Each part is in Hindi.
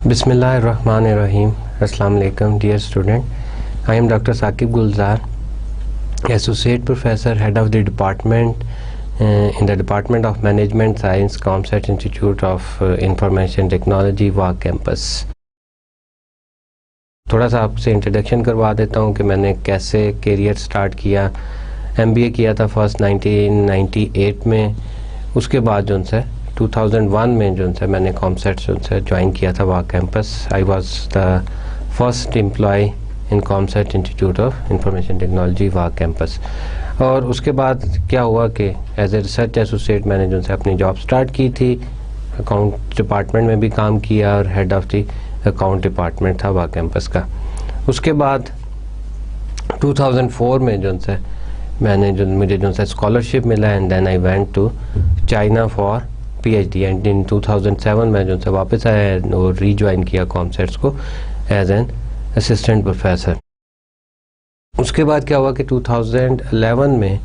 Bismillahirrahmanirrahim. Assalamu alaikum, dear student. I am Dr. Saqib Gulzar, Associate Professor, Head of the Department in the Department of Management Science, ComSat Institute of Information Technology, walk campus. थोड़ा सा आपसे इंट्रोडक्शन करवा देता हूँ कि मैंने कैसे करियर स्टार्ट किया। MBA किया था फर्स्ट 1998 में, उसके बाद जो है 2001 में जो है मैंने कॉमसेट जो है ज्वाइन किया था Wah campus. I was the first employ in COMSATS institute of information technology Wah campus. और उसके बाद क्या हुआ कि एज ए रिसर्च एसोसिएट मैंने जो है अपनी जॉब स्टार्ट की थी। अकाउंट डिपार्टमेंट में भी काम किया और head of the account department था वाक कैंपस का। उसके बाद 2004 में जो है मुझे जो है स्कॉलरशिप मिला and then I went to China for PhD and in 2007 में जो है वापस आया और रीज्वाइन किया कॉमसेट्स को एज एन असिस्टेंट प्रोफेसर। उसके बाद क्या हुआ कि 2011 में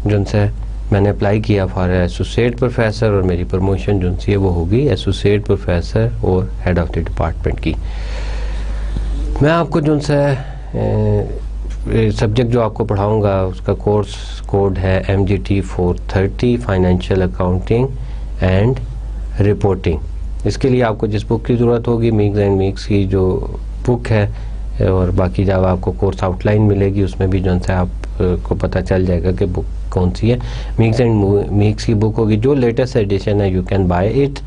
जो है मैंने अप्लाई किया फॉर एसोसिएट प्रोफेसर और मेरी प्रमोशन जो है वो होगी एसोसिएट प्रोफेसर और हेड ऑफ द डिपार्टमेंट की। मैं आपको जो है सब्जेक्ट जो आपको पढ़ाऊँगा उसका कोर्स कोड है MGT 430 financial accounting and reporting. इसके लिए आपको जिस बुक की ज़रूरत होगी मिक्स एंड मिक्स की जो बुक है, और बाकी जब आपको कोर्स आउटलाइन मिलेगी उसमें भी जो है आपको पता चल जाएगा कि बुक कौन सी है। मिक्स एंड मिक्स की बुक होगी, जो लेटेस्ट एडिशन है, यू कैन बाय इट,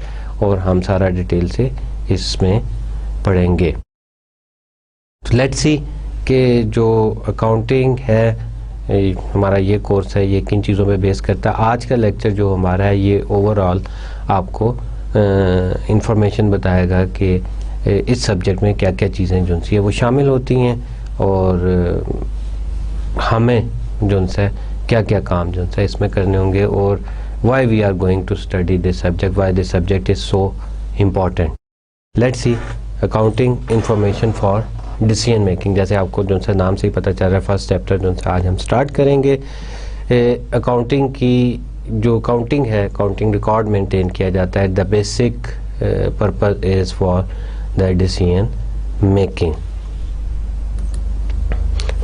और हम सारा डिटेल से इसमें पढ़ेंगे। लेट्स सी कि जो अकाउंटिंग है हमारा ये कोर्स है, ये किन चीज़ों पे बेस करता है। आज का लेक्चर जो हमारा है ये ओवरऑल आपको इंफॉर्मेशन बताएगा कि इस सब्जेक्ट में क्या क्या चीज़ें जो है वो शामिल होती हैं और हमें जो है क्या क्या काम जो है इसमें करने होंगे, और why we are going to study this subject, why this subject is so important. Let's see accounting information for decision making. जैसे आपको जो है नाम से ही पता चल रहा है, फर्स्ट चैप्टर जो है आज हम स्टार्ट करेंगे। अकाउंटिंग की जो अकाउंटिंग है, अकाउंटिंग रिकॉर्ड मेंटेन किया जाता है। The basic purpose is for the decision making.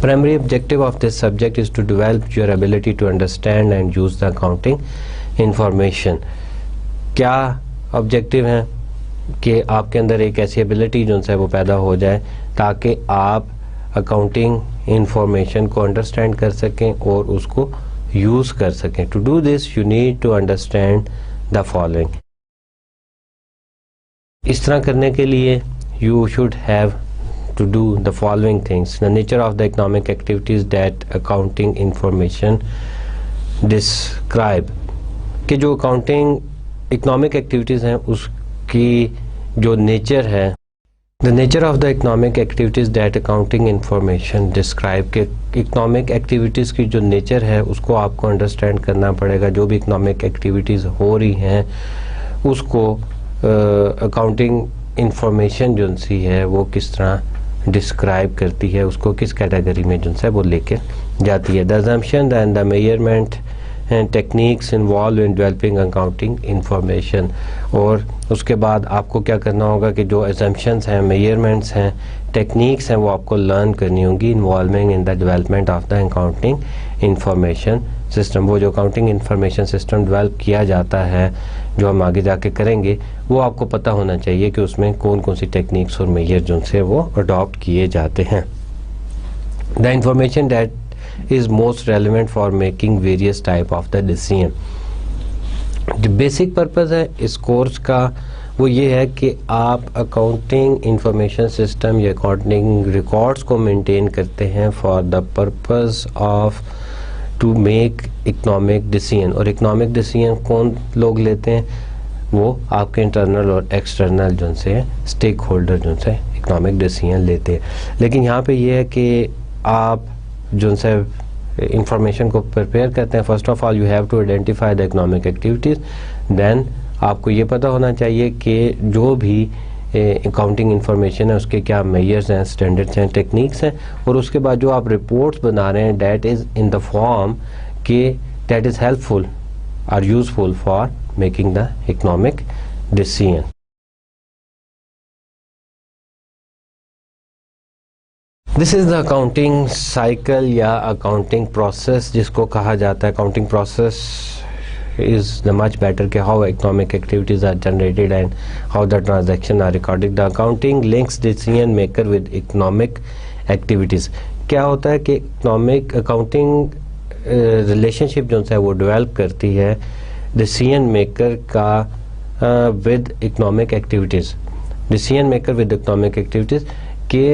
Primary objective of this subject is to develop your ability to understand and use the accounting information। क्या ऑब्जेक्टिव है कि आपके अंदर एक ऐसी एबिलिटी जो है वो पैदा हो जाए ताकि आप अकाउंटिंग इंफॉर्मेशन को अंडरस्टैंड कर सकें और उसको यूज़ कर सकें। To do this you need to understand the following. इस तरह करने के लिए you should have to do the following things: the nature of the economic activities that accounting information describe। कि जो अकाउंटिंग इकोनॉमिक एक्टिविटीज़ हैं उसकी जो नेचर है, the nature of the economic activities that accounting information describe। के इकोनॉमिक एक्टिविटीज़ की जो नेचर है उसको आपको अंडरस्टैंड करना पड़ेगा। जो भी इकोनॉमिक एक्टिविटीज़ हो रही हैं उसको अकाउंटिंग इंफॉर्मेशन जो सी है वो किस तरह डिस्क्राइब करती है, उसको किस कैटेगरी में जो है वो लेके जाती है। The assumption and the measurement and techniques involve in developing accounting information. और उसके बाद आपको क्या करना होगा कि जो असम्पशंस हैं, मेजरमेंट्स हैं, टेक्निक्स हैं, वो आपको लर्न करनी होंगी involving in the development of the accounting information system. वो जो अकाउंटिंग इंफॉर्मेशन सिस्टम डेवलप किया जाता है जो हम आगे जाके करेंगे, वो आपको पता होना चाहिए कि उसमें कौन कौन सी टेक्निक्स और मेजर जो से वो अडॉप्ट किए जाते हैं। The information that is most relevant for making various type of the decision. जो बेसिक पर्पज़ है इस कोर्स का वो ये है कि आप अकाउंटिंग इंफॉर्मेशन सिस्टम या अकाउंटिंग रिकॉर्ड्स को मेंटेन करते हैं for the purpose of to make economic decision. और इकोनॉमिक डिसीजन कौन लोग लेते हैं? वो आपके इंटरनल और एक्सटर्नल जो से स्टेक होल्डर जो से इकोनॉमिक डिसीजन लेते हैं। लेकिन यहाँ पे ये है कि आप जो से इंफॉर्मेशन को प्रिपेयर करते हैं, first of all you have to identify the economic activities. Then आपको ये पता होना चाहिए कि जो भी अकाउंटिंग इंफॉर्मेशन है उसके क्या मेजर्स हैं, स्टैंडर्ड्स हैं, टेक्निक्स हैं, और उसके बाद जो आप रिपोर्ट्स बना रहे हैं that is in the form के that is helpful or useful for making the economic decision. This is the accounting cycle या अकाउंटिंग प्रोसेस जिसको कहा जाता है. Accounting process is the much better कि how economic activities are generated and how the transaction are recorded. The accounting links decision maker with economic activities. क्या होता है कि इकोनॉमिक अकाउंटिंग रिलेशनशिप जो है वो डेवलप करती है डिसीजन मेकर का with economic activities. Decision maker with economic activities के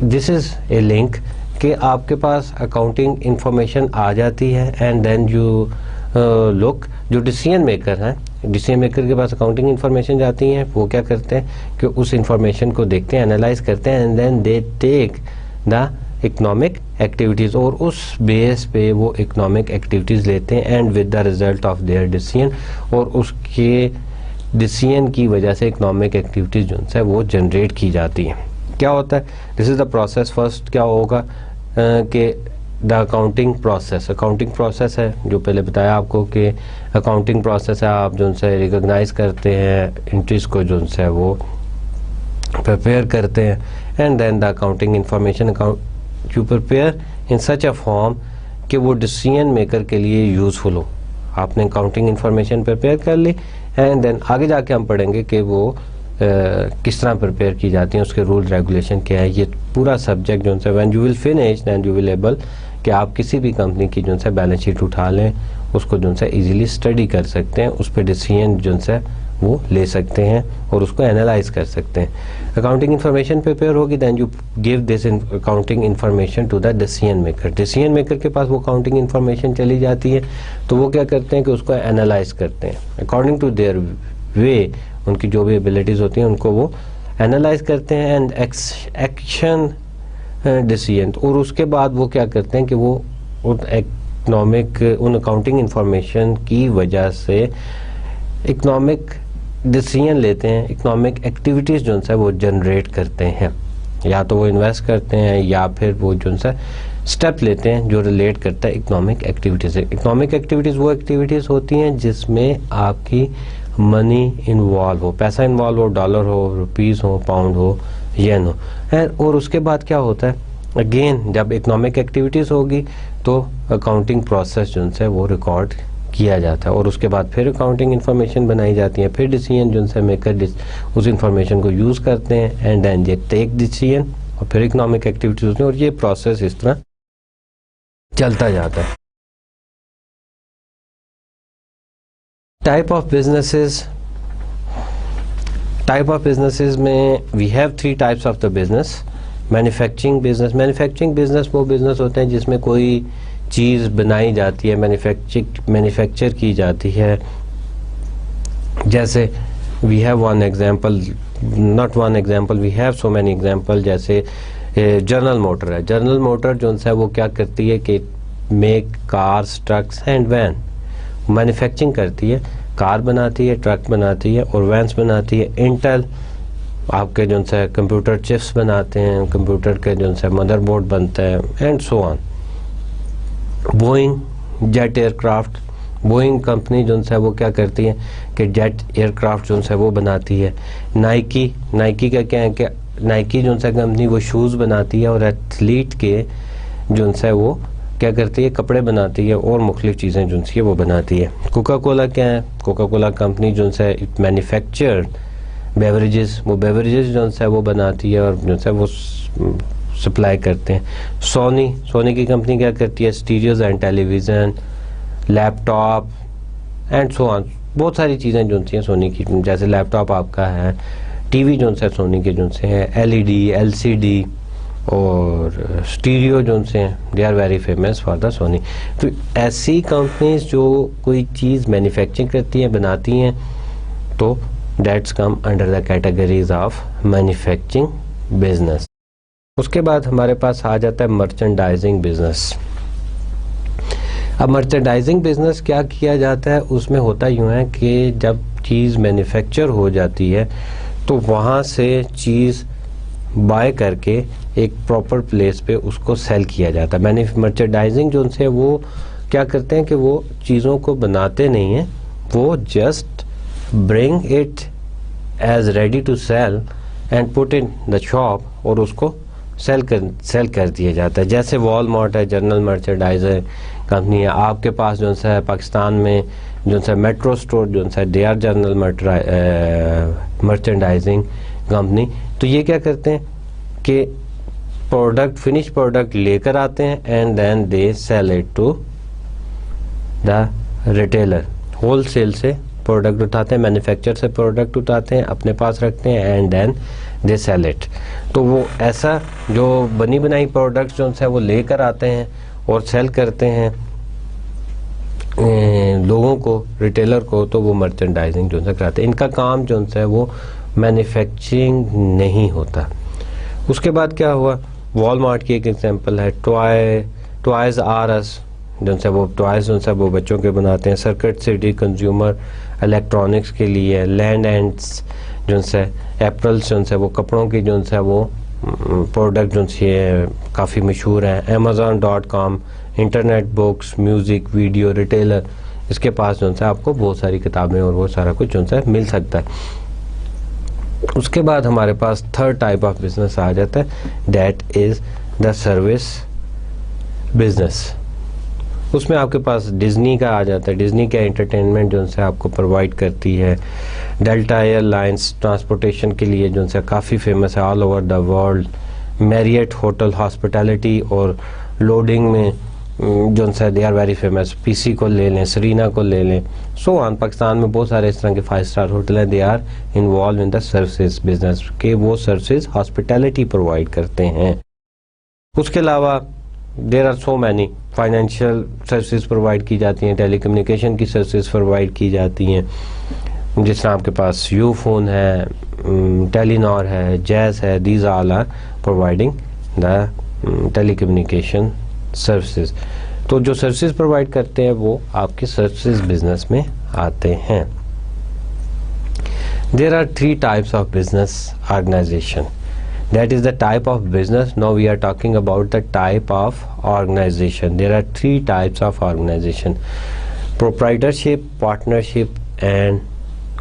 दिस इज़ ए लिंक कि आपके पास अकाउंटिंग इंफॉर्मेशन आ जाती है एंड देन यू लोग जो डिसीजन मेकर हैं, डिसीजन मेकर के पास अकाउंटिंग इन्फॉर्मेशन जाती हैं, वो क्या करते हैं कि उस इंफॉर्मेशन को देखते हैं, एनालाइज करते हैं and then they take the economic activities और उस बेस पे वो इकोनॉमिक एक्टिविटीज़ लेते हैं and with the result of their decision और उसके डिसीजन की वजह से इकोनॉमिक एक्टिविटीज़ जो है वो जनरेट की जाती हैं. क्या होता है, this is the process. First क्या होगा कि द अकाउंटिंग प्रोसेस है जो पहले बताया आपको कि अकाउंटिंग प्रोसेस है. आप जो है रिकॉग्नाइज करते हैं एंट्रीज को, जो है वो प्रिपेयर करते हैं and then the accounting information you prepare in such a form कि वो डिसीजन मेकर के लिए यूज़फुल हो. आपने अकाउंटिंग इंफॉर्मेशन प्रिपेयर कर ली एंड देन आगे जाके हम पढ़ेंगे कि वो किस तरह प्रिपेयर की जाती हैं, उसके रूल रेगुलेशन क्या है. ये पूरा सब्जेक्ट जो है when you will finish then you will able कि आप किसी भी कंपनी की जो है बैलेंस शीट उठा लें, उसको जो है इजीली स्टडी कर सकते हैं, उस पर डिसीजन जो है वो ले सकते हैं और उसको एनालाइज कर सकते हैं. अकाउंटिंग इन्फॉर्मेशन प्रिपेयर होगी then you give this accounting information to the decision maker. Decision maker के पास वो अकाउंटिंग इन्फॉर्मेशन चली जाती है तो वो क्या करते हैं कि उसको एनालाइज करते हैं अकॉर्डिंग टू देयर वे. उनकी जो भी एबिलिटीज़ होती हैं उनको वो एनालाइज करते हैं एंड एक्शन डिसीजन. और उसके बाद वो क्या करते हैं कि वो उन अकाउंटिंग इंफॉर्मेशन की वजह से इकोनॉमिक डिसीजन लेते हैं, इकोनॉमिक एक्टिविटीज़ जो है वो जनरेट करते हैं. या तो वो इन्वेस्ट करते हैं या फिर वो जो है स्टेप लेते हैं जो रिलेट करता है इकोनॉमिक एक्टिविटीज़ से. इकोनॉमिक एक्टिविटीज़ वो एक्टिविटीज़ होती हैं जिसमें आपकी मनी इन्वॉल्व हो, पैसा इन्वॉल्व हो, डॉलर हो, रुपीज़ हो, पाउंड हो, येन हो. और उसके बाद क्या होता है, अगेन जब इकोनॉमिक एक्टिविटीज़ होगी तो अकाउंटिंग प्रोसेस जो है वो रिकॉर्ड किया जाता है और उसके बाद फिर अकाउंटिंग इन्फॉर्मेशन बनाई जाती है. फिर डिसीजन जो है मेकर उस इंफॉर्मेशन को यूज़ करते हैं एंड देन ये टेक डिसीजन और फिर इकोनॉमिक एक्टिविटीज़ होती हैं और ये प्रोसेस इस तरह चलता जाता है. टाइप ऑफ बिजनेसेस में we have 3 types of the business. Manufacturing business वो बिजनेस होते हैं जिसमें कोई चीज़ बनाई जाती है, मैन्युफैक्चर की जाती है. जैसे we have one example, not one example, we have so many example. जैसे जनरल मोटर है. जनरल मोटर जो है वो क्या करती है कि make cars, trucks and van. Manufacturing करती है, कार बनाती है, ट्रक बनाती है और वैन्स बनाती है. इंटेल आपके जो है कंप्यूटर चिप्स बनाते हैं, कंप्यूटर के जो है मदरबोर्ड बनता है and so on. Boeing jet aircraft, Boeing company जो है वो क्या करती है कि जेट एयरक्राफ्ट जो है वो बनाती है. नाइकी का क्या है कि नाइकी जो है कंपनी वो शूज़ बनाती है और एथलीट के जो है वो क्या करती है, कपड़े बनाती है और मुख्तलिफ चीज़ें जो है वो बनाती है. कोका कोला क्या है, कोका कोला कंपनी जो है मैन्युफैक्चर बेवरेजेस, वो बेवरेजेस जो है वो बनाती है और जो है वो सप्लाई करते हैं. सोनी की कंपनी क्या करती है, stereos and television, laptop and so on. बहुत सारी चीज़ें जो हैं सोनी की, जैसे लैपटॉप आपका है, टीवी जो है सोनी के जो है LED, LCD और स्टीरियो जो हैं they are very famous for the Sony. तो ऐसी कंपनीज जो कोई चीज़ मैन्युफैक्चरिंग करती हैं, बनाती हैं, तो that's come under the categories of manufacturing business. उसके बाद हमारे पास आ जाता है मर्चेंडाइजिंग बिजनेस. अब मर्चेंडाइजिंग बिजनेस क्या किया जाता है, उसमें होता यूँ है कि जब चीज़ मैन्युफैक्चर हो जाती है तो वहाँ से चीज़ बाय करके एक प्रॉपर प्लेस पे उसको सेल किया जाता है. मर्चेंडाइजिंग जो उनसे वो क्या करते हैं कि वो चीज़ों को बनाते नहीं हैं, वो just bring it as ready to sell and put in the shop और उसको सेल कर दिया जाता है। जैसे वॉलमार्ट है, जनरल मर्चेंडाइजर कंपनी है, आपके पास जो है पाकिस्तान में जो है मेट्रो स्टोर जो है they are general merchandising company. तो ये क्या करते हैं कि प्रोडक्ट, फिनिश प्रोडक्ट लेकर आते हैं and then they sell it to the retailer. Wholesale से प्रोडक्ट उठाते हैं, मैन्युफैक्चर से प्रोडक्ट उठाते हैं, अपने पास रखते हैं and then they sell it. तो वो ऐसा जो बनी बनाई प्रोडक्ट्स जो है वो लेकर आते हैं और सेल करते हैं लोगों को, रिटेलर को, तो वो मर्चेंडाइजिंग जो है कराते हैं। इनका काम जो है वो मैन्युफैक्चरिंग नहीं होता। उसके बाद क्या हुआ, वॉलमार्ट की एक एग्जांपल है, टॉयज आर अस जो है वो टॉयज जो है वो बच्चों के बनाते हैं। सर्किट सिटी कंज्यूमर इलेक्ट्रॉनिक्स के लिए, लैंड एंड्स जो है एप्पल्स जो है वो कपड़ों की जो है वो प्रोडक्ट जो है काफ़ी मशहूर हैं। Amazon.com internet, books, music, video, retailer, इसके पास जो है आपको बहुत सारी किताबें और वो सारा कुछ जो है मिल सकता है। उसके बाद हमारे पास थर्ड टाइप ऑफ बिजनेस आ जाता है, that is the service business. उसमें आपके पास डिज्नी का आ जाता है। डिज्नी का एंटरटेनमेंट जो है आपको प्रोवाइड करती है। डेल्टा एयरलाइंस ट्रांसपोर्टेशन के लिए जो है काफ़ी फेमस है all over the world. Marriott hotel hospitality और लोडिंग में जो है they are very famous. PC को ले लें, सरीना को ले लें, सो ऑन। पाकिस्तान में बहुत सारे इस तरह के 5 स्टार होटल हैं, they are involve in the services business के, वो सर्विसेज हॉस्पिटैलिटी प्रोवाइड करते हैं। उसके अलावा there are so many financial services provide की जाती हैं, टेलीकम्युनिकेशन की सर्विसेज प्रोवाइड की जाती हैं, जिस तरह आपके पास यू फोन है, टेलीनॉर है, जैज है, these all are providing the telecommunication services. तो जो सर्विसेज प्रोवाइड करते हैं वो आपके सर्विसेज बिजनेस में आते हैं। There are 3 types of business organisation, that is the type of business. Now we are talking about the type of organization. There are 3 types of organization: proprietorship, partnership and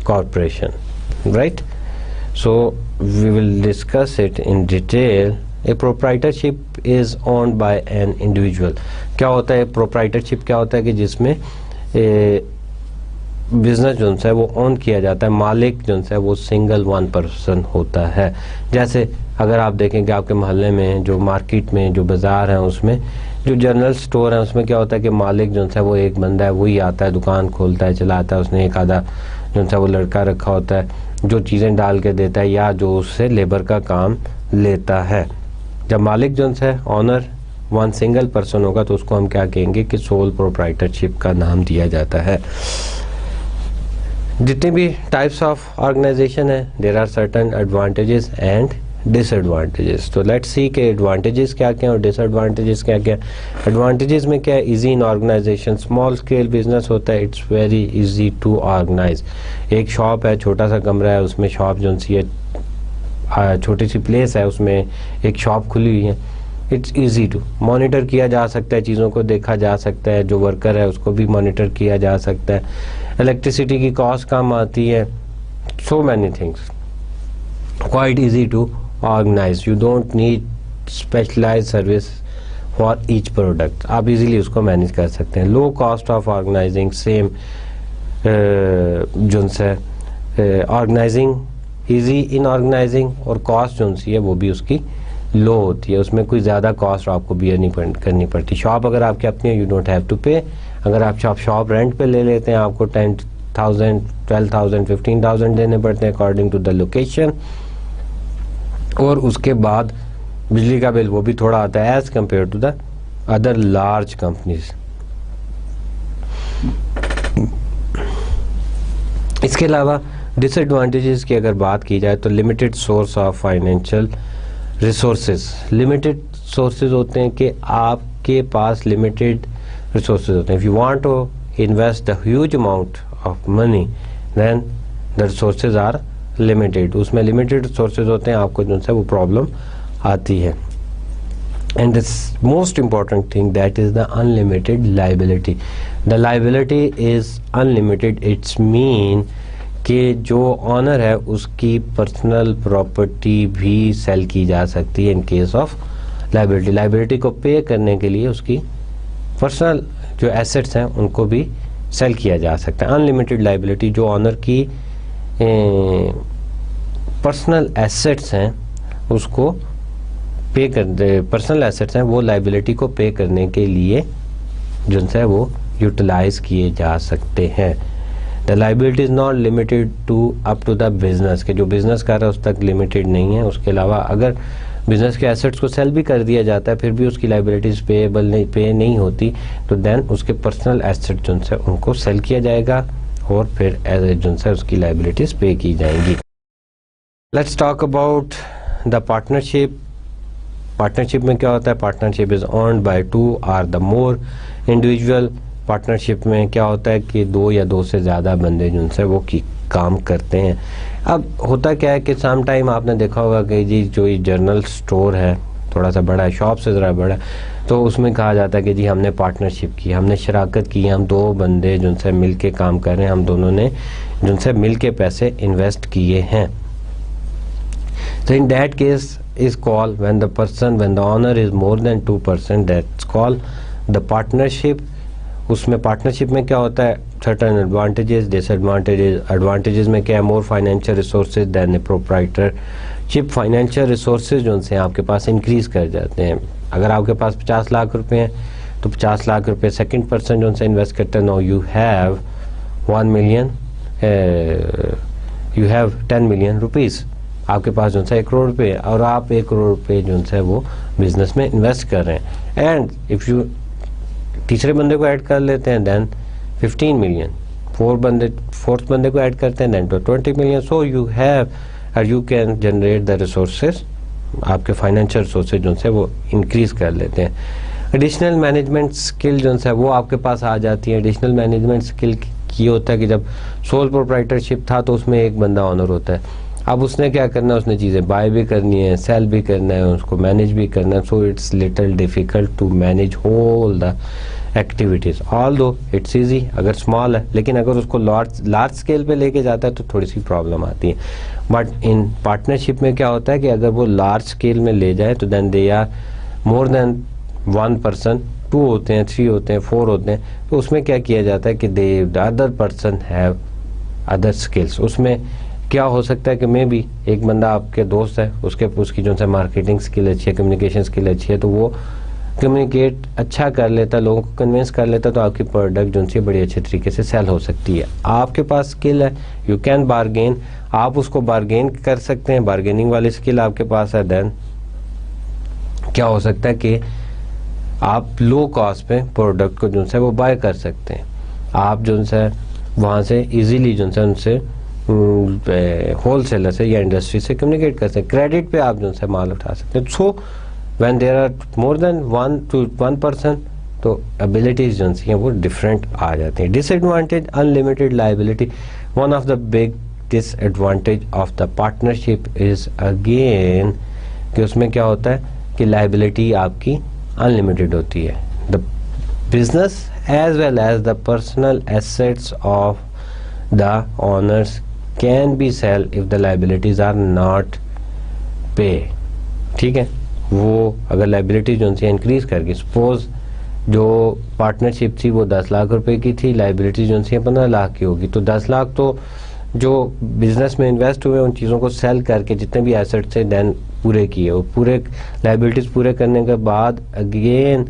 corporation, right? So we will discuss it in detail. A proprietorship is owned by an individual. क्या होता है proprietorship? क्या होता है कि जिसमें बिजनेस जो है वो ओन किया जाता है, मालिक जो है वो सिंगल 1 पर्सन होता है। जैसे अगर आप देखेंगे आपके मोहल्ले में जो मार्केट में जो बाज़ार है उसमें जो जनरल स्टोर है उसमें क्या होता है कि मालिक जो है वो एक बंदा है, वही आता है, दुकान खोलता है, चलाता है, उसने एक आधा जो है वो लड़का रखा होता है जो चीज़ें डाल के देता है या जो उससे लेबर का काम लेता है। जब मालिक जो है ऑनर 1 सिंगल पर्सन होगा तो उसको हम क्या कहेंगे कि सोल प्रोप्राइटरशिप का नाम दिया जाता है। जितने भी टाइप्स ऑफ ऑर्गेनाइजेशन है there are certain advantages and disadvantages. तो लेट्स सी के एडवांटेजेस क्या क्या और डिसएडवांटेजेस क्या क्या। एडवांटेजेस में क्या है, easy in organisation, small scale business होता है, it's very easy to organise. एक शॉप है, छोटा सा कमरा है, उसमें शॉप जो सी है, छोटी सी प्लेस है, उसमें एक शॉप खुली हुई है, इट्स ईजी टू मॉनिटर किया जा सकता है, चीज़ों को देखा जा सकता है, जो वर्कर है उसको भी मॉनिटर किया जा सकता है, इलेक्ट्रिसिटी की कॉस्ट कम आती है, so many things, quite easy to organise. You don't need specialise service for each product, आप इजीली उसको मैनेज कर सकते हैं। Low cost of organising, same जो है ऑर्गेनाइजिंग ईजी इन ऑर्गेनाइजिंग और कॉस्ट जो सी है वो भी उसकी लो होती है, उसमें कोई ज़्यादा कॉस्ट आपको बियर नहीं करनी पड़ती। शॉप अगर आपकी अपनी है यू डोंट हैव टू पे। अगर आप शॉप रेंट पे ले लेते हैं आपको 10,000, 12,000, 15,000 देने पड़ते हैं अकॉर्डिंग टू द लोकेशन। और उसके बाद बिजली का बिल वो भी थोड़ा आता है as compare to the other large companies. इसके अलावा डिसएडवांटेजेस की अगर बात की जाए तो limited source of financial resources, limited sources होते हैं कि आपके पास लिमिटेड रिसोर्सेज होते हैं। If you want to invest the huge amount of money then the resources are limited, उसमें लिमिटेड सोर्सेज होते हैं, आपको जो है वो प्रॉब्लम आती है। And this most important thing that is the unlimited liability. The liability is unlimited, it's mean कि जो ऑनर है उसकी पर्सनल प्रॉपर्टी भी सेल की जा सकती है in case of liability. Liability को पे करने के लिए उसकी पर्सनल जो एसेट्स हैं उनको भी सेल किया जा सकता है। अनलिमिटेड लाइबिलिटी, जो ऑनर की पर्सनल एसेट्स हैं उसको पे कर, पर्सनल एसेट्स हैं वो लाइबिलिटी को पे करने के लिए जो है वो यूटिलाइज किए जा सकते हैं। The liability is not limited to up to the business, के जो बिजनेस कर रहा है उस तक लिमिटेड नहीं है। उसके अलावा अगर बिजनेस के एसेट्स को सेल भी कर दिया जाता है फिर भी उसकी लाइबिलिटीज पे नहीं होती, तो देन उसके पर्सनल एसेट जो है उनको सेल किया जाएगा और फिर जो है उसकी लाइबिलिटीज पे की जाएंगी। Let's talk about the partnership. Partnership में क्या होता है? पार्टनरशिप इज ओन्ड बाय 2 और द मोर इंडिविजुअल। पार्टनरशिप में क्या होता है कि 2 या 2 से ज़्यादा बंदे जिनसे वो काम करते हैं। अब होता क्या है कि सम टाइम आपने देखा होगा कि जी जो ये जर्नल स्टोर है थोड़ा सा बड़ा है, शॉप से ज़रा बड़ा है, तो उसमें कहा जाता है कि जी हमने पार्टनरशिप की, हमने शराकत की, हम 2 बंदे जिनसे मिल के काम कर रहे हैं, हम दोनों ने जिनसे मिल के पैसे इन्वेस्ट किए हैं। So in that case is called when the owner is more than 2%, that's called the partnership। उसमें पार्टनरशिप में क्या होता है? certain advantages, disadvantages। advantages में क्या है? more financial resources than a proprietorship। financial resources जो से आपके पास इंक्रीज कर जाते हैं। अगर आपके पास 50 लाख रुपए हैं तो 50 लाख रुपए सेकंड पर्सन जो से इन्वेस्ट करते हैं। No you have 1 million, you have 10 million rupees, आपके पास जो है 1 करोड़ रुपये, और आप 1 करोड़ रुपये जो है वो बिजनेस में इन्वेस्ट कर रहे हैं। एंड इफ़ यू तीसरे बंदे को ऐड कर लेते हैं देन 15 मिलियन, फोर्थ बंदे को ऐड करते हैं देन तो 20 मिलियन। सो यू हैव और you can generate the resources, आपके फाइनेंशियल रिसोर्सेज जो है वो इंक्रीज कर लेते हैं। एडिशनल मैनेजमेंट स्किल जो है वो आपके पास आ जाती है। एडिशनल मैनेजमेंट स्किल ये होता है कि जब सोल प्रोप्राइटरशिप था तो उसमें एक बंदा ऑनर होता है, अब उसने क्या करना है? उसने चीज़ें बाय भी करनी है, सेल भी करना है, उसको मैनेज भी करना है। So it's little difficult to manage whole the activities, although it's easy अगर स्मॉल है, लेकिन अगर उसको लार्ज स्केल पे लेके जाता है तो थोड़ी सी प्रॉब्लम आती है। बट इन पार्टनरशिप में क्या होता है कि अगर वो लार्ज स्केल में ले जाए तो then they are more than 1 person, 2 होते हैं, 3 होते हैं, 4 होते हैं, तो उसमें क्या किया जाता है कि the other person have other skills. उसमें क्या हो सकता है कि मे भी एक बंदा आपके दोस्त है, उसकी जो है मार्केटिंग स्किल अच्छी है, कम्युनिकेशन स्किल अच्छी है, तो वो कम्युनिकेट अच्छा कर लेता है, लोगों को कन्विंस कर लेता है, तो आपकी प्रोडक्ट जो है बड़ी अच्छे तरीके से सेल हो सकती है। आपके पास स्किल है, यू कैन बार्गेन, आप उसको बार्गेन कर सकते हैं, बार्गेनिंग वाली स्किल आपके पास है, देन क्या हो सकता है कि आप लो कॉस्ट पे प्रोडक्ट को जो है वो बाय कर सकते हैं। आप जो है वहाँ से ईजीली जो है उनसे होलसेलर से या इंडस्ट्री से कम्युनिकेट कर सकते हैं। क्रेडिट पे आप जो है माल उठा सकते हैं। So when there are more than 1 person तो एबिलिटीज जो हैं वो डिफरेंट आ जाती हैं। Disadvantage, unlimited liability. One of the big disadvantage of the partnership is again कि उसमें क्या होता है कि लाइबिलिटी आपकी अनलिमिटेड होती है। The business as well as the personal assets of the owners can be sell if the liabilities are not pay। ठीक है, वो अगर लाइबिलिटी जो है इंक्रीज करके, सपोज जो पार्टनरशिप थी वो 10 लाख रुपए की थी, लाइबिलिटी जो है 15 लाख की होगी, तो 10 लाख तो जो बिजनेस में इन्वेस्ट हुए उन चीज़ों को सेल करके जितने भी एसेट्स थे देन पूरे किए, वो पूरे लाइबिलिटीज पूरे करने के बाद अगेन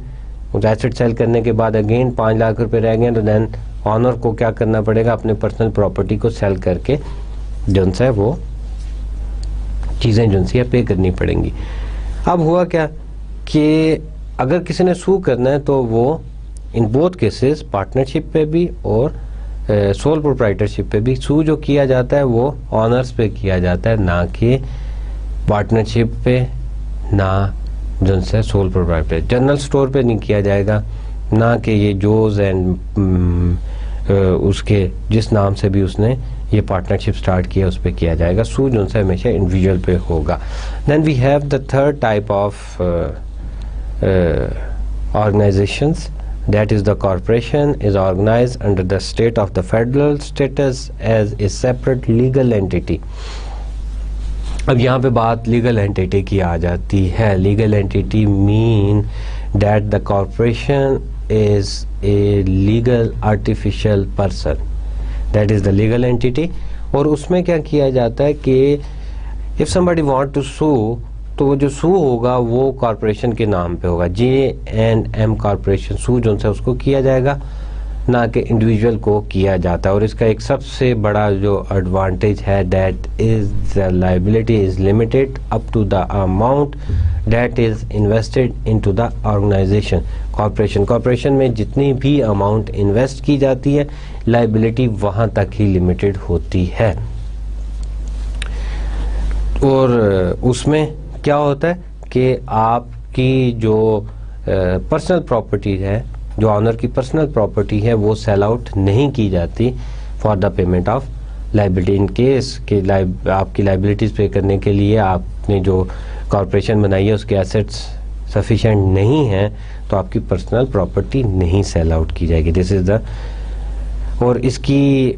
उस एसेट सेल करने के बाद अगेन 5 लाख रुपए रह गए, तो देन ऑनर को क्या करना पड़ेगा? अपने पर्सनल प्रॉपर्टी को सेल करके जो है वो चीज़ें जो है पे करनी पड़ेंगी। अब हुआ क्या कि अगर किसी ने सू करना है तो वो इन बोथ केसेस पार्टनरशिप पे भी और सोल प्रोप्राइटरशिप पे भी सू जो किया जाता है वो ऑनर्स पे किया जाता है, ना कि पार्टनरशिप पे, ना जो है सोल प्रोप्राइटर। जनरल स्टोर पे नहीं किया जाएगा, ना कि ये जोज एंड उसके जिस नाम से भी उसने ये पार्टनरशिप स्टार्ट किया उस पर किया जाएगा। सू जो है हमेशा इंडिविजुअल पे होगा। Then we have the third type of organisations that is the corporation is organized under the state of the federal status as a separate legal entity. अब यहाँ पे बात लीगल एंटिटी की आ जाती है. Legal entity mean that the corporation is a legal artificial person, that is the legal entity. और उसमें क्या किया जाता है कि इफ समबडी वांट टू सू, तो वो जो सू होगा वो कॉरपोरेशन के नाम पे होगा. J&M कॉरपोरेशन सू जो है उसको किया जाएगा, ना कि इंडिविजुअल को किया जाता है. और इसका एक सबसे बड़ा जो एडवांटेज है that is the liability is limited up to the amount that is invested into the organisation. Corporation में जितनी भी अमाउंट इन्वेस्ट की जाती है लायबिलिटी वहाँ तक ही लिमिटेड होती है. और उसमें क्या होता है कि आपकी जो पर्सनल प्रॉपर्टी है, जो ऑनर की पर्सनल प्रॉपर्टी है, वो सेल आउट नहीं की जाती for the payment of liability. In case कि आपकी लायबिलिटीज़ पे करने के लिए आपने जो कॉरपोरेशन बनाई है उसके एसेट्स सफिशेंट नहीं हैं, तो आपकी पर्सनल प्रॉपर्टी नहीं सेल आउट की जाएगी. This is the. और इसकी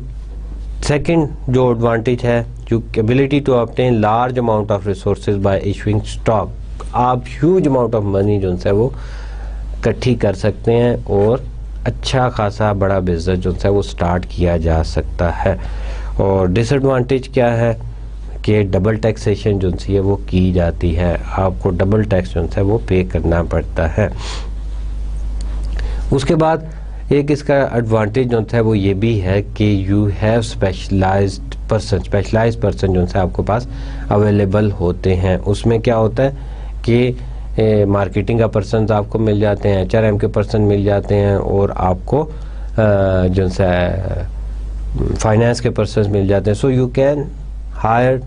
सेकंड जो एडवांटेज है, जो ability to obtain large amount of resources by issuing stock. आप ह्यूज अमाउंट ऑफ मनी जो है वो इकट्ठी कर सकते हैं और अच्छा खासा बड़ा बिजनेस जो है वो स्टार्ट किया जा सकता है. और डिसएडवांटेज क्या है कि डबल टैक्सेशन जो है वो की जाती है, आपको डबल टैक्स जो है वो पे करना पड़ता है. उसके बाद एक इसका एडवांटेज जो है वो ये भी है कि यू हैव स्पेशलाइज्ड पर्सन जो है आपको पास अवेलेबल होते हैं. उसमें क्या होता है कि मार्केटिंग का पर्सन आपको मिल जाते हैं, HRM के पर्सन मिल जाते हैं, और आपको जो है फाइनेंस के पर्सन मिल जाते हैं. So you can hire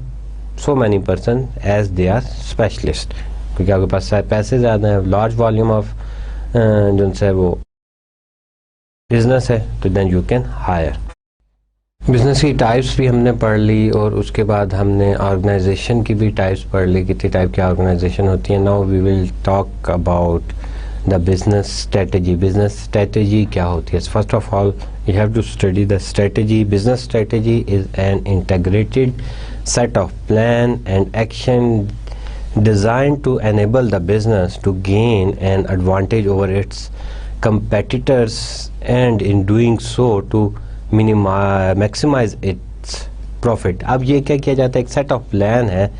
so many person as they are specialist, क्योंकि आपके पास पैसे ज़्यादा हैं, लार्ज वॉल्यूम ऑफ जो है वो बिजनेस है, तो then you can hire. Business की टाइप्स भी हमने पढ़ ली, और उसके बाद हमने ऑर्गेनाइजेशन की भी टाइप्स पढ़ ली, कितनी टाइप की ऑर्गेनाइजेशन होती है. Now we will talk about the business strategy. Business strategy क्या होती है? First of all you have to study the strategy. Business strategy is an integrated set of plan and action designed to enable the business to gain an advantage over its competitors, and in doing so to maximize its profit. अब ये क्या किया जाता है, एक सेट ऑफ प्लान है,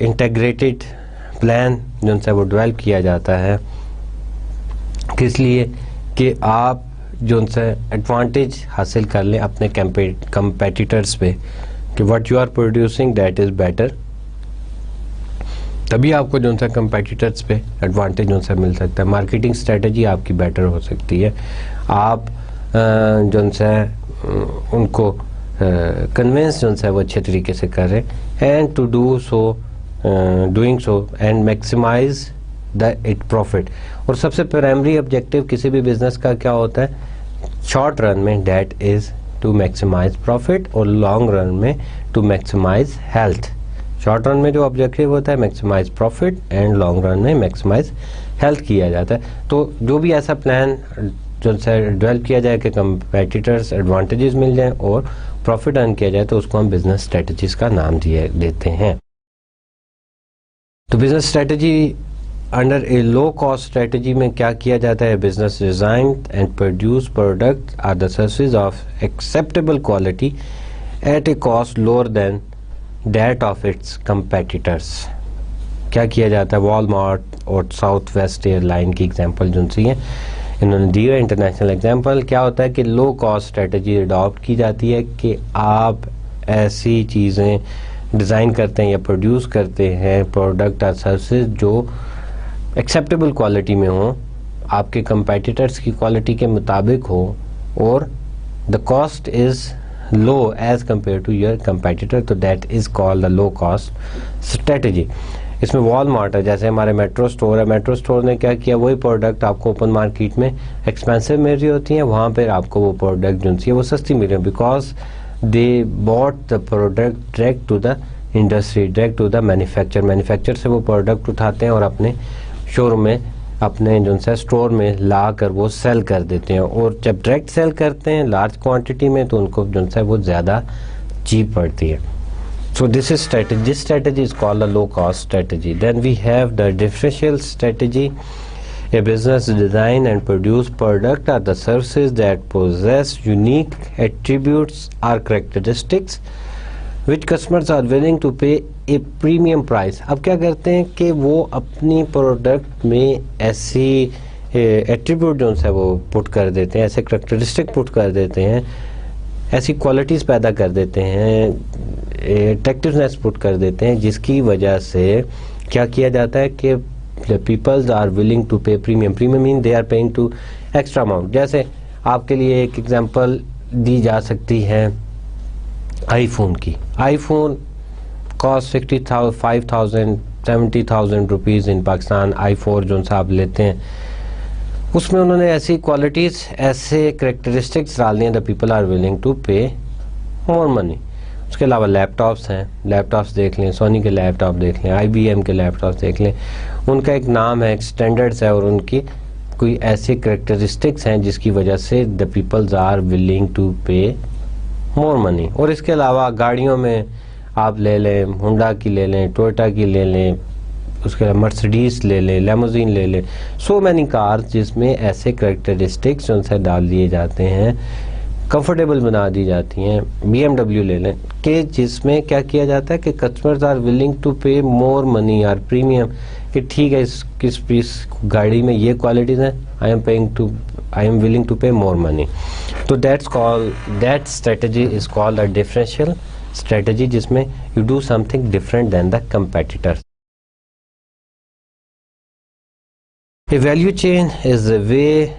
इंटीग्रेटेड प्लान जो है वो डेवलप किया जाता है. किस लिए? कि आप जो है एडवांटेज हासिल कर लें अपने कंपेटिटर्स पे, कि what you are producing that is better. तभी आपको जो है कंपेटिटर्स पे एडवांटेज जो है मिल सकता है. मार्केटिंग स्ट्रेटजी आपकी बेटर हो सकती है. आप जो है उनको कन्विंस जो है वो अच्छे तरीके से करें, and to do so doing so and maximise the it profit. और सबसे प्राइमरी ऑब्जेक्टिव किसी भी बिजनेस का क्या होता है शॉर्ट रन में, that is to maximise profit, और लॉन्ग रन में to maximise health. Short run में जो ऑब्जेक्टिव होता है maximise profit, and long run में मैक्सिमाइज हेल्थ किया जाता है. तो जो भी ऐसा प्लान जो है डेवलप किया जाए कि कंपेटिटर्स एडवांटेजेस मिल जाएं और प्रॉफिट अर्न किया जाए, तो उसको हम बिजनेस स्ट्रेटजीज का नाम देते हैं. तो business strategy under a low cost strategy में क्या किया जाता है? Business design and produce product are the services of acceptable quality at a cost lower than that of its competitors. क्या किया जाता है? वॉलमार्ट और साउथ वेस्ट एयरलाइन की एग्जांपल जो सी है इन्होंने दी है इंटरनेशनल एग्जांपल. क्या होता है कि लो कॉस्ट स्ट्रेटजी अडॉप्ट की जाती है कि आप ऐसी चीज़ें डिज़ाइन करते हैं या प्रोड्यूस करते हैं प्रोडक्ट और सर्विसेज जो एक्सेप्टेबल क्वालिटी में हो, आपके कंपेटिटर्स की क्वालिटी के मुताबिक हो, और the cost is low as compare to your competitor, तो that is called the low cost strategy. इसमें वॉलमार्ट है, जैसे हमारे मेट्रो स्टोर है, मेट्रो स्टोर ने क्या किया, वही प्रोडक्ट आपको ओपन मार्केट में एक्सपेंसिव मिल रही होती हैं, वहाँ पर आपको वो प्रोडक्ट जो है वो सस्ती मिल रही है, because they bought the product direct to the industry, direct to the manufacture से वो प्रोडक्ट उठाते हैं और अपने शोरूम में अपने जो है स्टोर में ला कर वो सेल कर देते हैं, और जब डायरेक्ट सेल करते हैं लार्ज क्वांटिटी में तो उनको जो है वो ज़्यादा चीप पड़ती है. So this strategy is called a low cost strategy. Then we have the differential strategy. A business design and produce product or the services that possess unique attributes or characteristics which customers are willing to pay a premium price. अब क्या करते हैं कि वो अपनी प्रोडक्ट में ऐसी एट्रीब्यूट जो है वो पुट कर देते हैं, ऐसे करेक्टरिस्टिक पुट कर देते हैं, ऐसी क्वालिटीज़ पैदा कर देते हैं, अट्रैक्टिवनेस पुट कर देते हैं, जिसकी वजह से क्या किया जाता है कि the peoples are willing to pay premium. Premium mean they are paying to extra amount. जैसे आपके लिए एक एग्जांपल दी जा सकती है आईफोन की. IPhone cost 65,000 70,000 rupees in Pakistan. i4 जो सा आप लेते हैं उसमें उन्होंने ऐसी क्वालिटीज़, ऐसे करेक्टरिस्टिक्स डालनी है, the people are willing to pay more money. उसके अलावा लैपटॉप्स हैं, लैपटॉप्स देख लें, सोनी के लैपटॉप देख लें, IBM के लैपटॉप्स देख लें, उनका एक नाम है, एक स्टैंडर्ड्स है और उनकी कोई ऐसी करेक्टरिस्टिक्स हैं जिसकी वजह से the peoples are willing to pay more money. और इसके अलावा गाड़ियों में आप ले लें, होंडा की ले लें, टोयोटा की ले लें, उसके अलावा मर्सिडीज़ ले लें, लेमोजीन ले लें, सो मैनी कार्स जिसमें ऐसे करेक्टरिस्टिक्स उनसे डाल दिए जाते हैं, कंफर्टेबल बना दी जाती हैं. BMW ले लें कि जिसमें क्या किया जाता है कि customers are willing to pay more money और प्रीमियम, कि ठीक है इस गाड़ी में ये क्वालिटीज़ हैं, I am willing to pay more money. तो that strategy is called a differential strategy, जिसमें you do something different than the competitor. A value chain is the way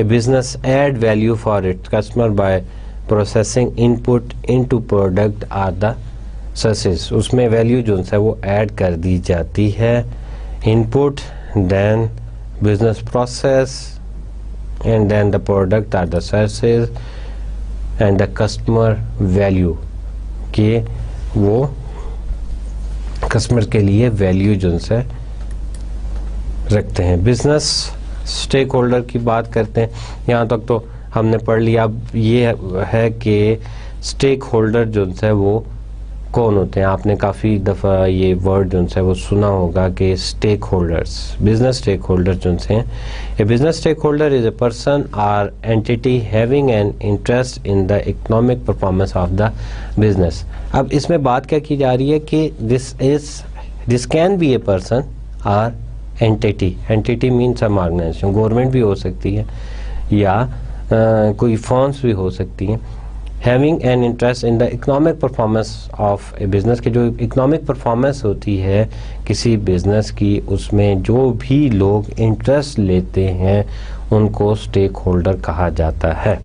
a business add value for its customer by processing input into product or the services. उसमें वैल्यू जो है वो ऐड कर दी जाती है. Input, then business process, and then the product are the services and the customer value, कि वो कस्टमर के लिए वैल्यू जो है रखते हैं. बिजनेस स्टेक होल्डर की बात करते हैं. यहाँ तक तो हमने पढ़ लिया. अब ये है कि स्टेक होल्डर जो है वो कौन होते हैं. आपने काफ़ी दफ़ा ये वर्ड जो है वो सुना होगा कि stakeholders, business stakeholder जो हैं. A business stakeholder is a person or entity having an interest in the economic performance of the business. अब इसमें बात क्या की जा रही है कि this can be a person or entity mean some organisation, government भी हो सकती है या कोई फर्म्स भी हो सकती हैं. Having an interest in the economic performance of a business, के जो इकोनॉमिक परफॉर्मेंस होती है किसी बिज़नेस की, उसमें जो भी लोग इंटरेस्ट लेते हैं उनको स्टेक होल्डर कहा जाता है.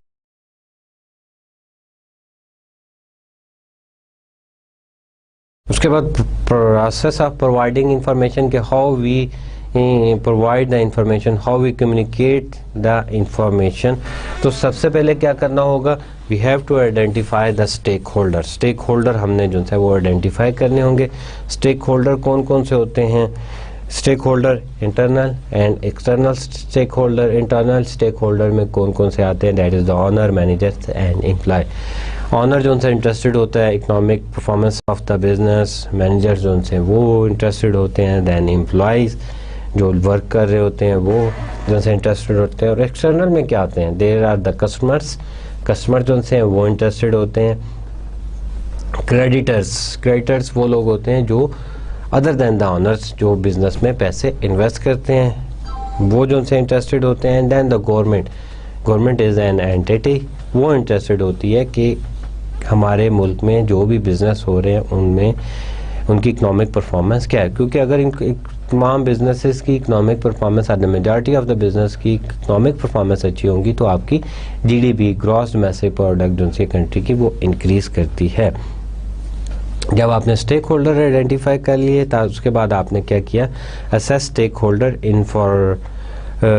उसके बाद प्रोसेस ऑफ प्रोवाइडिंग इंफॉर्मेशन, के how we provide the information, how we communicate the information. तो सबसे पहले क्या करना होगा, we have to identify the stakeholder. Stakeholder हमने जो है वो आइडेंटिफाई करने होंगे. स्टेक होल्डर कौन कौन से होते हैं? Stakeholder internal and external stakeholder. Internal stakeholder में कौन कौन से आते हैं? That is the owner, managers and employee. Owner जो उनसे इंटरेस्टेड होता है economic performance of the business, manager जो उनसे वो इंटरेस्टेड होते हैं, दैन एम्प्लॉयज़ जो वर्क कर रहे होते हैं वो जो उनसे इंटरेस्टेड होते हैं. और एक्सटर्नल में क्या आते हैं? There are the customers, customer जो उनसे हैं वो इंटरेस्टेड होते हैं. क्रेडिटर्स वो लोग होते हैं जो अदर दैन द ऑनर्स, जो बिजनेस में पैसे इन्वेस्ट करते हैं, वो जो उनसे इंटरेस्टेड होते हैं. And then the government is an entity, वो इंटरेस्टेड होती है कि हमारे मुल्क में जो भी बिज़नेस हो रहे हैं उनमें उनकी इकोनॉमिक परफॉर्मेंस क्या है. क्योंकि अगर तमाम बिजनेसेस की economic performance, the majority of the business की इकोनॉमिक परफॉर्मेंस अच्छी होंगी तो आपकी GDP, ग्रॉस डोमेस्टिक प्रोडक्ट जो सी कंट्री की, वो इंक्रीज़ करती है. जब आपने स्टेक होल्डर आइडेंटिफाई कर लिए तो उसके बाद आपने क्या किया? Assess stakeholder informational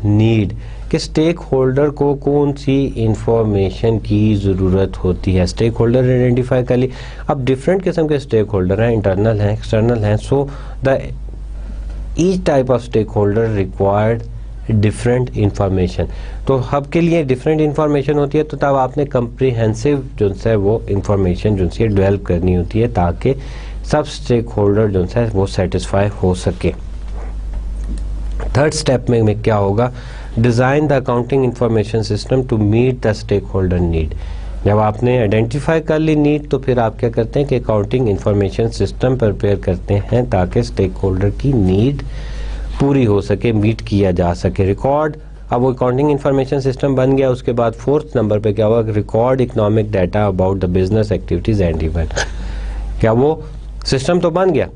need, कि स्टेक होल्डर को कौन सी इंफॉर्मेशन की ज़रूरत होती है. स्टेक होल्डर आइडेंटिफाई कर ली. अब डिफरेंट किस्म के स्टेक होल्डर हैं, इंटरनल हैं, एक्सटर्नल हैं. So the each type of stakeholder required different information. तो हब के लिए डिफरेंट इंफॉर्मेशन होती है, तो तब आपने कंप्रीहेंसिव जो है वो इंफॉर्मेशन जो है डेवलप करनी होती है ताकि सब स्टेक होल्डर जो है वो सेटिस्फाई हो सके। थर्ड स्टेप में क्या होगा, design the accounting information system to meet the stakeholder need. जब आपने आइडेंटिफाई कर ली नीड, तो फिर आप क्या करते हैं कि अकाउंटिंग इंफॉर्मेशन सिस्टम प्रिपेयर करते हैं ताकि स्टेक होल्डर की नीड पूरी हो सके, मीट किया जा सके। रिकॉर्ड, अब वो अकाउंटिंग इंफॉर्मेशन सिस्टम बन गया, उसके बाद फोर्थ नंबर पे क्या हुआ, record economic data about the business activities and event. क्या वो सिस्टम तो बन गया,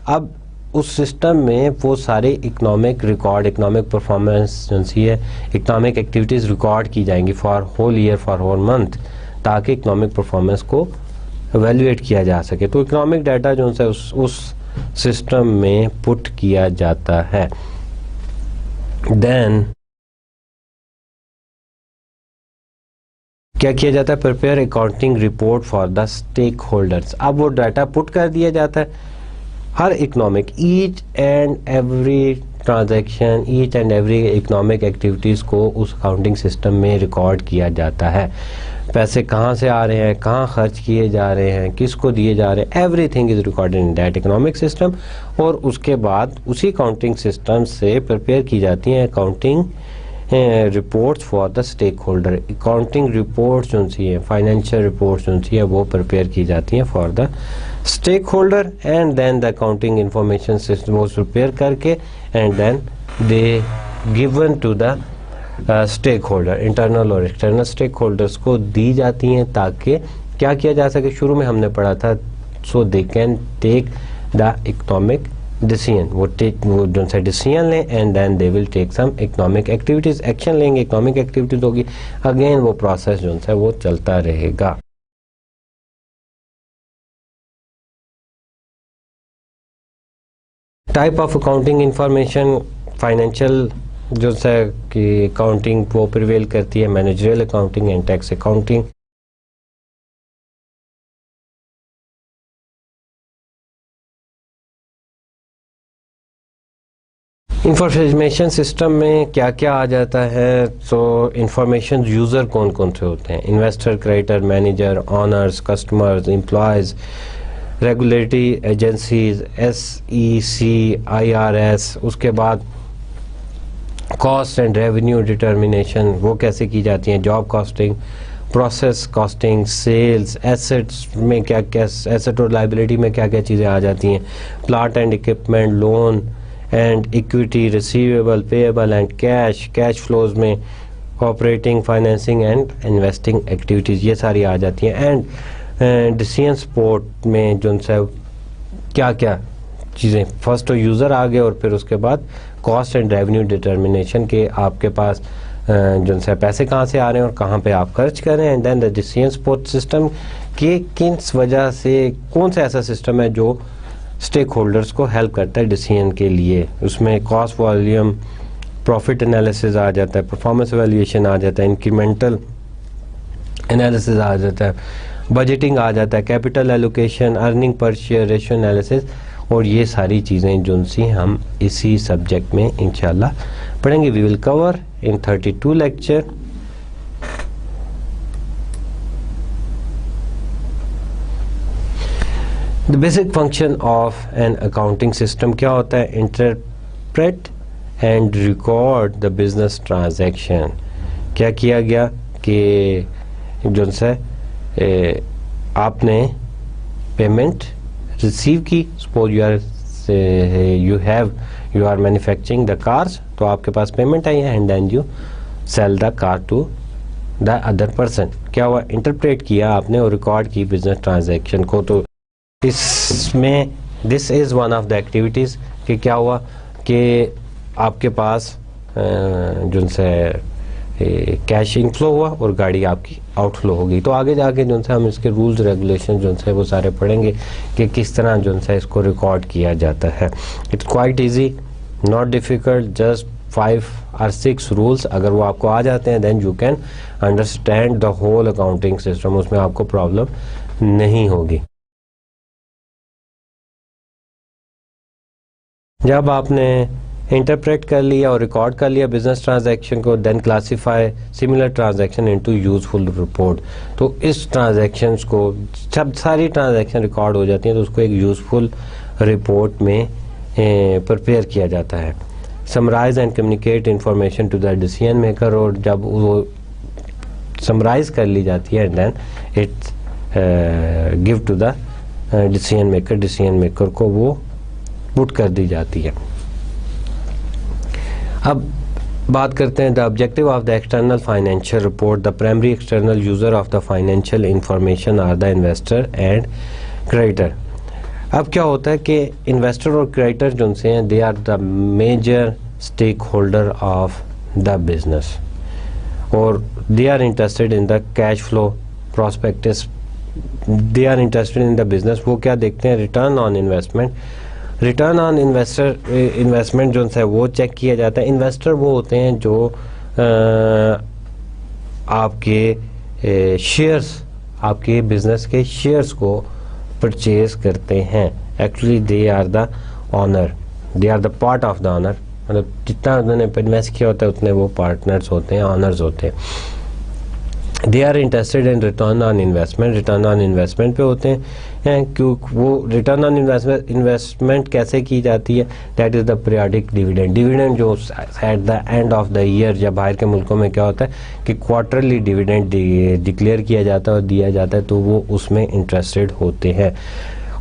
अब उस सिस्टम में वो सारे इकोनॉमिक रिकॉर्ड, इकोनॉमिक परफॉर्मेंस जो है, इकोनॉमिक एक्टिविटीज़ रिकॉर्ड की जाएंगी for whole year, for whole month, ताकि इकोनॉमिक परफॉर्मेंस को एवेल्युएट किया जा सके। तो इकोनॉमिक डाटा जो है उस सिस्टम में पुट किया जाता है। देन क्या किया जाता है, prepare accounting report for the stakeholders. अब वो डाटा पुट कर दिया जाता है, हर economic, each and every transaction, each and every economic activities को उस अकाउंटिंग सिस्टम में रिकॉर्ड किया जाता है। पैसे कहाँ से आ रहे हैं, कहाँ खर्च किए जा रहे हैं, किसको दिए जा रहे हैं, everything is recorded in that economic system. और उसके बाद उसी अकाउंटिंग सिस्टम से प्रिपेयर की जाती हैं accounting reports for the stakeholder. Accounting reports जो सी है, फाइनेंशियल रिपोर्ट्स जो सी है, वो प्रिपेयर की जाती हैं for the stakeholder. And then the accounting information system वो प्रिपेयर करके and then they given to the stakeholder, internal और एक्सटर्नल स्टेक होल्डर्स को दी जाती हैं ताकि क्या किया जा सके, शुरू में हमने पढ़ा था, so they can take the economic decision, वो जो सा डिसीजन लें and then they will take some economic activities, action लेंगे, इकोनॉमिक एक्टिविटीज़ होगी, अगेन वो प्रोसेस जो है वो चलता रहेगा। Type of accounting information, financial जो है कि अकाउंटिंग वो प्रिवेल करती है, managerial accounting and tax accounting. Information system में क्या क्या आ जाता है, तो इंफॉर्मेशन यूज़र कौन कौन से होते हैं, investor, creditor, manager, honours, customers, employees, regulatory agencies, SEC, IRS। उसके बाद कॉस्ट एंड रेवेन्यू डिटर्मिनेशन वो कैसे की जाती हैं, job costing, process costing, sales, assets में क्या क्या, एसेट और लाइबिलिटी में क्या क्या चीज़ें आ जाती हैं, plant and equipment, loan and equity, receivable, payable and cash, cash flows में operating, financing and investing activities, ये सारी आ जाती हैं। एंड डिसीजन सपोर्ट में जो है क्या क्या चीज़ें, फर्स्ट तो यूज़र आ गए और फिर उसके बाद कॉस्ट एंड रेवेन्यू डिटर्मिनेशन के आपके पास जो है पैसे कहाँ से आ रहे हैं और कहाँ पे आप खर्च कर रहे हैं। And then the decision support system के किस वजह से, कौन सा ऐसा सिस्टम है जो स्टेक होल्डर्स को हेल्प करता है डिसीजन के लिए। उसमें कॉस्ट, वॉल्यूम, प्रॉफिट एनालिसिस आ जाता है, परफॉर्मेंस वैल्यूएशन आ जाता है, इंक्रीमेंटल एनालिसिस आ जाता है, बजटिंग आ जाता है, capital allocation, earning per share ratio analysis, और ये सारी चीज़ें जो सी हम इसी सब्जेक्ट में इंशाल्लाह पढ़ेंगे। We will cover in 32 lecture. The basic function of an accounting system क्या होता है, interpret and record the business transaction. क्या किया गया कि जो से आपने पेमेंट रिसीव की, suppose you are manufacturing the cars, तो आपके पास पेमेंट आई है and then you sell the car to the other person. क्या हुआ, इंटरप्रेट किया आपने और रिकॉर्ड की बिजनेस ट्रांजैक्शन को। तो इसमें this is one of the activities कि क्या हुआ कि आपके पास जो से कैश इनफ्लो हुआ और गाड़ी आपकी आउटफ्लो हो गई। तो आगे जाके जो है हम इसके रूल्स रेगुलेशन जो है वो सारे पढ़ेंगे कि किस तरह जो है इसको रिकॉर्ड किया जाता है। It's quite easy, not difficult, just 5 or 6 rules. अगर वो आपको आ जाते हैं then you can understand the whole accounting system, उसमें आपको प्रॉब्लम नहीं होगी। जब आपने इंटरप्रेट कर लिया और रिकॉर्ड कर लिया बिजनेस ट्रांजैक्शन को, then classify similar transaction into useful report. तो इस ट्रांजैक्शंस को जब सारी ट्रांजैक्शन रिकॉर्ड हो जाती हैं तो उसको एक यूजफुल रिपोर्ट में प्रिपेयर किया जाता है। Summarise and communicate information to the decision maker, और जब वो समराइज कर ली जाती है and then it give to the decision maker को वो पुट कर दी जाती है। अब बात करते हैं the objective of the external financial report. The primary external user of the financial information are the investor and creditor. अब क्या होता है कि इन्वेस्टर और क्रेडिटर जो से हैं, they are the major stakeholder of the business, और they are interested in the cash flow prospectus, they are interested in the business. वो क्या देखते हैं, return on investment. Return on investment जो है वो चेक किया जाता है। इन्वेस्टर वो होते हैं जो आपके शेयर्स, आपके बिजनेस के शेयर्स को परचेज करते हैं। Actually they are the owner, they are the part of the owner, मतलब जितना उन्होंने इन्वेस्ट किया होता है उतने वो पार्टनर्स होते हैं, ऑनर्स होते हैं। They are interested in return on investment, return on investment पे होते हैं। क्यों वो रिटर्न ऑन इन्वेस्टमेंट कैसे की जाती है, that is the periodic dividend. Dividend जो at the end of the year, जब बाहर के मुल्कों में क्या होता है कि क्वार्टरली डिविडेंड डिक्लेयर किया जाता है और दिया जाता है, तो वो उसमें इंटरेस्टेड होते हैं।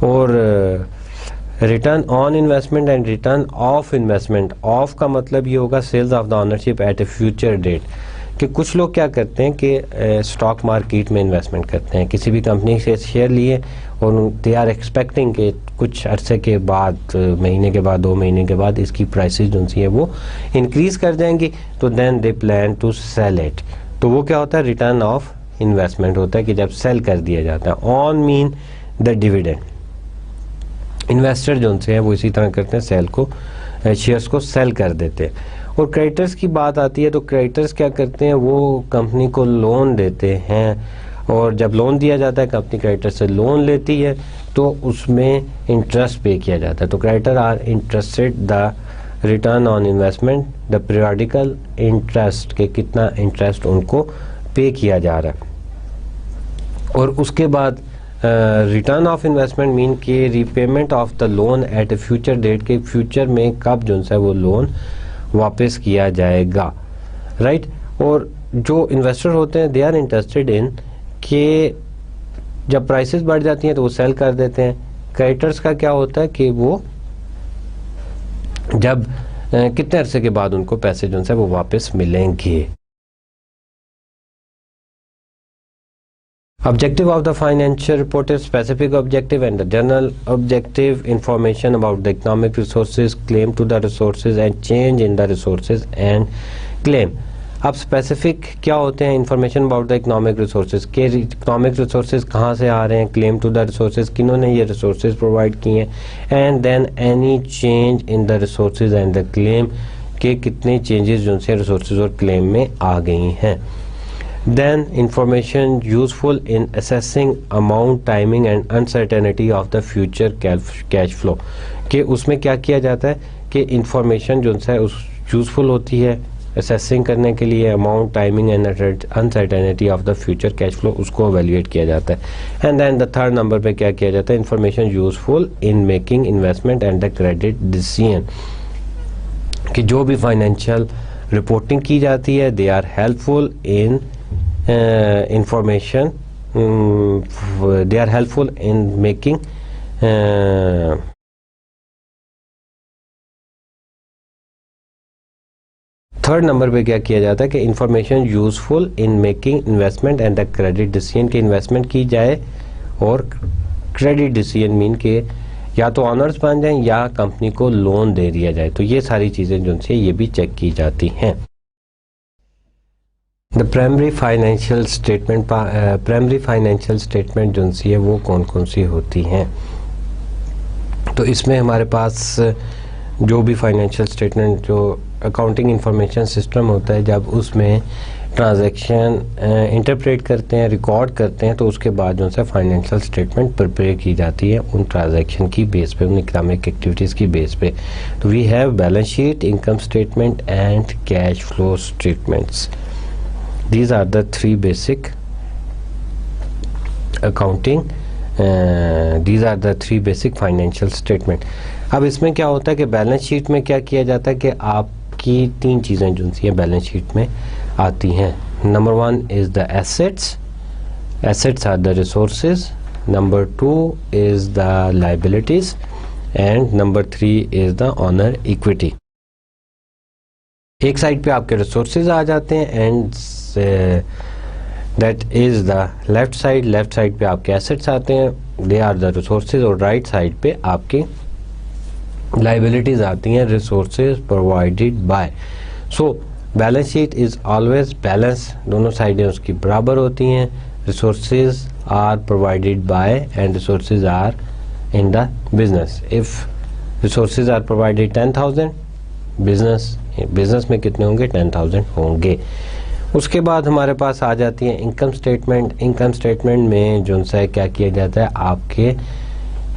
और return on investment and return of investment, of का मतलब ये होगा sales of the ownership at a future date, कि कुछ लोग क्या करते हैं कि स्टॉक मार्केट में इन्वेस्टमेंट करते हैं, किसी भी कंपनी से शेयर लिए और दे आर एक्सपेक्टिंग कि कुछ अरसे के बाद, महीने के बाद, 2 महीने के बाद इसकी प्राइसेस जो सी है वो इंक्रीज कर जाएंगी, तो then they plan to sell it. तो वो क्या होता है, रिटर्न ऑफ इन्वेस्टमेंट होता है कि जब सेल कर दिया जाता है। On mean the dividend, investor जो से हैं वो इसी तरह करते हैं, सेल को, शेयर्स को सेल कर देते हैं। और क्रेडिटर्स की बात आती है तो क्रेडिटर्स क्या करते हैं, वो कंपनी को लोन देते हैं, और जब लोन दिया जाता है, कंपनी क्रेडिटर से लोन लेती है तो उसमें इंटरेस्ट पे किया जाता है। तो creditor are interested the return on investment, the periodical interest, के कितना इंटरेस्ट उनको पे किया जा रहा है। और उसके बाद रिटर्न ऑफ इन्वेस्टमेंट मीन के repayment of the loan at a future date, के फ्यूचर में कब जो है वो लोन वापस किया जाएगा, राइट। और जो इन्वेस्टर होते हैं, दे आर इंटरेस्टेड इन कि जब प्राइसेस बढ़ जाती हैं तो वो सेल कर देते हैं। क्रेडिटर्स का क्या होता है कि वो जब कितने अरसे के बाद उनको पैसे जो है वो वापस मिलेंगे। Objective of the financial report is specific objective and the general objective information about the economic resources, claim to the resources and change in the resources and claim। अब स्पेसिफिक क्या होते हैं, information about the economic resources, के इकोनॉमिक रिसोर्सेज कहाँ से आ रहे हैं, क्लेम टू द रिसोर्सेज, किन्होंने ये रिसोर्सेज प्रोवाइड किए हैं, and then any change in the resources and the claim, के कितने चेंजेस जो से रिसोर्सेज और क्लेम में आ गई हैं। Then information useful in assessing amount, timing and uncertainty of the future cash flow, कि उसमें क्या किया जाता है कि इंफॉर्मेशन जो है उस यूज़फुल होती है असेसिंग करने के लिए, amount, timing and uncertainty of the future cash flow, उसको एवेल्यूएट किया जाता है। And then the third number पे क्या किया जाता है, information useful in making investment and the credit decision, कि जो भी फाइनेंशियल रिपोर्टिंग की जाती है, they are helpful in information, they are helpful in making third number पे क्या किया जाता है कि information useful in making investment and the credit decision, की इन्वेस्टमेंट की जाए और क्रेडिट डिसीजन मीन के या तो ऑनर्स बन जाएं या कंपनी को लोन दे दिया जाए। तो ये सारी चीज़ें जो से ये भी चेक की जाती हैं। द प्राइमरी फाइनेंशियल स्टेटमेंट जो सी है वो कौन कौन सी होती हैं, तो इसमें हमारे पास जो भी फाइनेंशियल स्टेटमेंट, जो अकाउंटिंग इंफॉर्मेशन सिस्टम होता है, जब उसमें ट्रांजैक्शन इंटरप्रेट करते हैं, रिकॉर्ड करते हैं, तो उसके बाद जो है फाइनेंशियल स्टेटमेंट प्रिपेयर की जाती है उन ट्रांजैक्शन की बेस पे, उन इकोनॉमिक एक्टिविटीज़ की बेस पे। तो we have balance sheet, income statement and cash flow statements. These are the three basic accounting, these are the three basic financial statement. अब इसमें क्या होता है कि बैलेंस शीट में क्या किया जाता है कि आपकी तीन चीज़ें जो सी बैलेंस शीट में आती हैं। Number one is the assets, assets are the resources, number two is the liabilities and number three is the owner equity. एक साइड पे आपके रिसोर्सेज आ जाते हैं and that is the left side, left side पे आपके एसेट्स आते हैं, दे आर द रिसोर्सेज, और राइट साइड पे आपकी लाइबिलिटीज़ आती हैं, resources provided by. So balance sheet is always balance, दोनों साइडें उसकी बराबर होती हैं। Resources are provided by and resources are in the business. If resources are provided 10,000, business में कितने होंगे? 10,000 होंगे। उसके बाद हमारे पास आ जाती है इनकम स्टेटमेंट। इनकम स्टेटमेंट में जो है क्या किया जाता है, आपके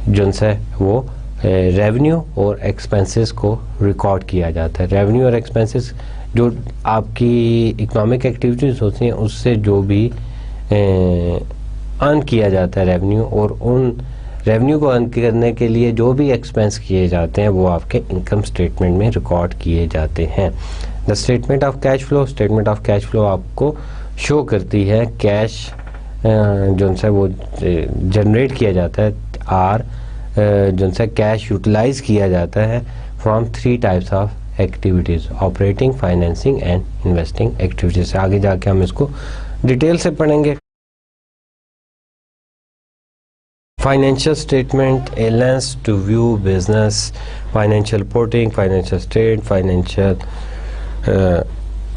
जो है वो रेवेन्यू और एक्सपेंसेस को रिकॉर्ड किया जाता है। रेवेन्यू और एक्सपेंसेस जो आपकी इकोनॉमिक एक्टिविटीज़ होती हैं उससे जो भी अर्न किया जाता है रेवेन्यू, और उन रेवेन्यू को अर्न करने के लिए जो भी एक्सपेंस किए जाते हैं वो आपके इनकम स्टेटमेंट में रिकॉर्ड किए जाते हैं। The statement of cash flow, statement of cash flow आपको शो करती है कैश जो है वो जनरेट किया जाता है, आर जो है कैश यूटिलाइज किया जाता है from three types of activities, operating, financing and investing activities. आगे जाके हम इसको डिटेल से पढ़ेंगे। Financial statement, a lens to view business, financial reporting, financial state,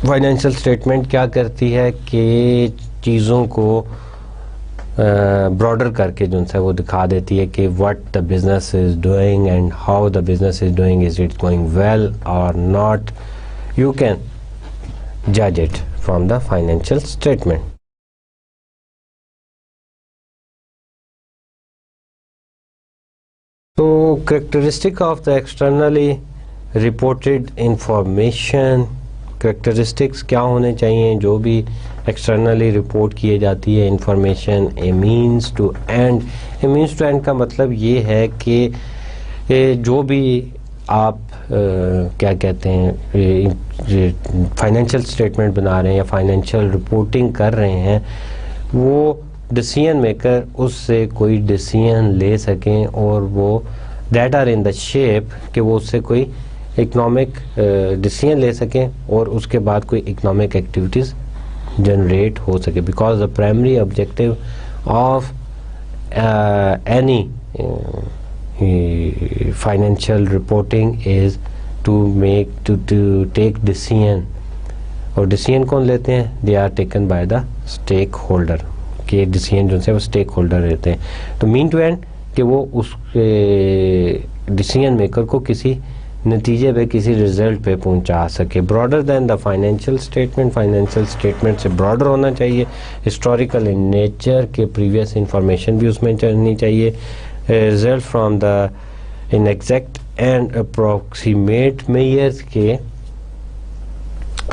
financial statement क्या करती है कि चीज़ों को ब्रॉडर करके जो है वो दिखा देती है कि what the business is doing and how the business is doing, is it going well और नॉट। यू कैन जज it from the financial statement. तो characteristic of the externally reported information, characteristics क्या होने चाहिए जो भी एक्सटर्नली रिपोर्ट किए जाती है information. A means to end, a means to end का मतलब ये है कि जो भी आप क्या कहते हैं फाइनेंशियल स्टेटमेंट बना रहे हैं या फाइनेंशियल रिपोर्टिंग कर रहे हैं, वो डिसीजन मेकर उससे कोई डिसीजन ले सकें और वो that are in the shape कि वो उससे कोई इकोनॉमिक डिसीजन ले सकें और उसके बाद कोई इकोनॉमिक एक्टिविटीज़ जनरेट हो सके। Because the primary objective of any financial reporting is to make to take decision, और डिसीजन कौन लेते हैं? They are taken by the stakeholder, के डिसीजन जो है वो स्टेक होल्डर रहते हैं। तो मीन टू एंड कि वो उस डिसीजन मेकर को किसी नतीजे पे, किसी रिजल्ट पे पहुंचा सके। Broader than the financial statement, financial statement से ब्रॉडर होना चाहिए, हिस्टोरिकल इन नेचर के प्रीवियस इंफॉर्मेशन भी उसमें चलनी चाहिए, result from the inexact and approximate measures के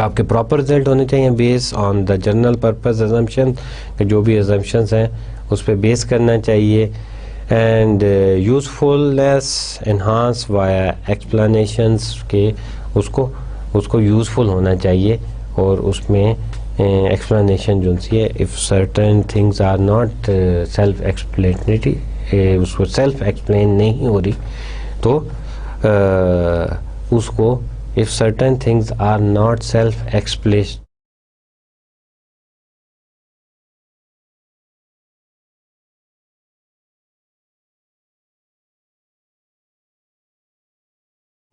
आपके प्रॉपर रिजल्ट होने चाहिए, base on the general purpose assumption, जो भी अजम्पशंस हैं उस पर बेस करना चाहिए, and usefulness enhance via explanations के उसको यूज़फुल होना चाहिए और उसमें एक्सप्लेनेशन जो सी है, if certain things are not self explanatory, उसको सेल्फ एक्सप्लेन नहीं हो रही तो उसको if certain things are not self-explained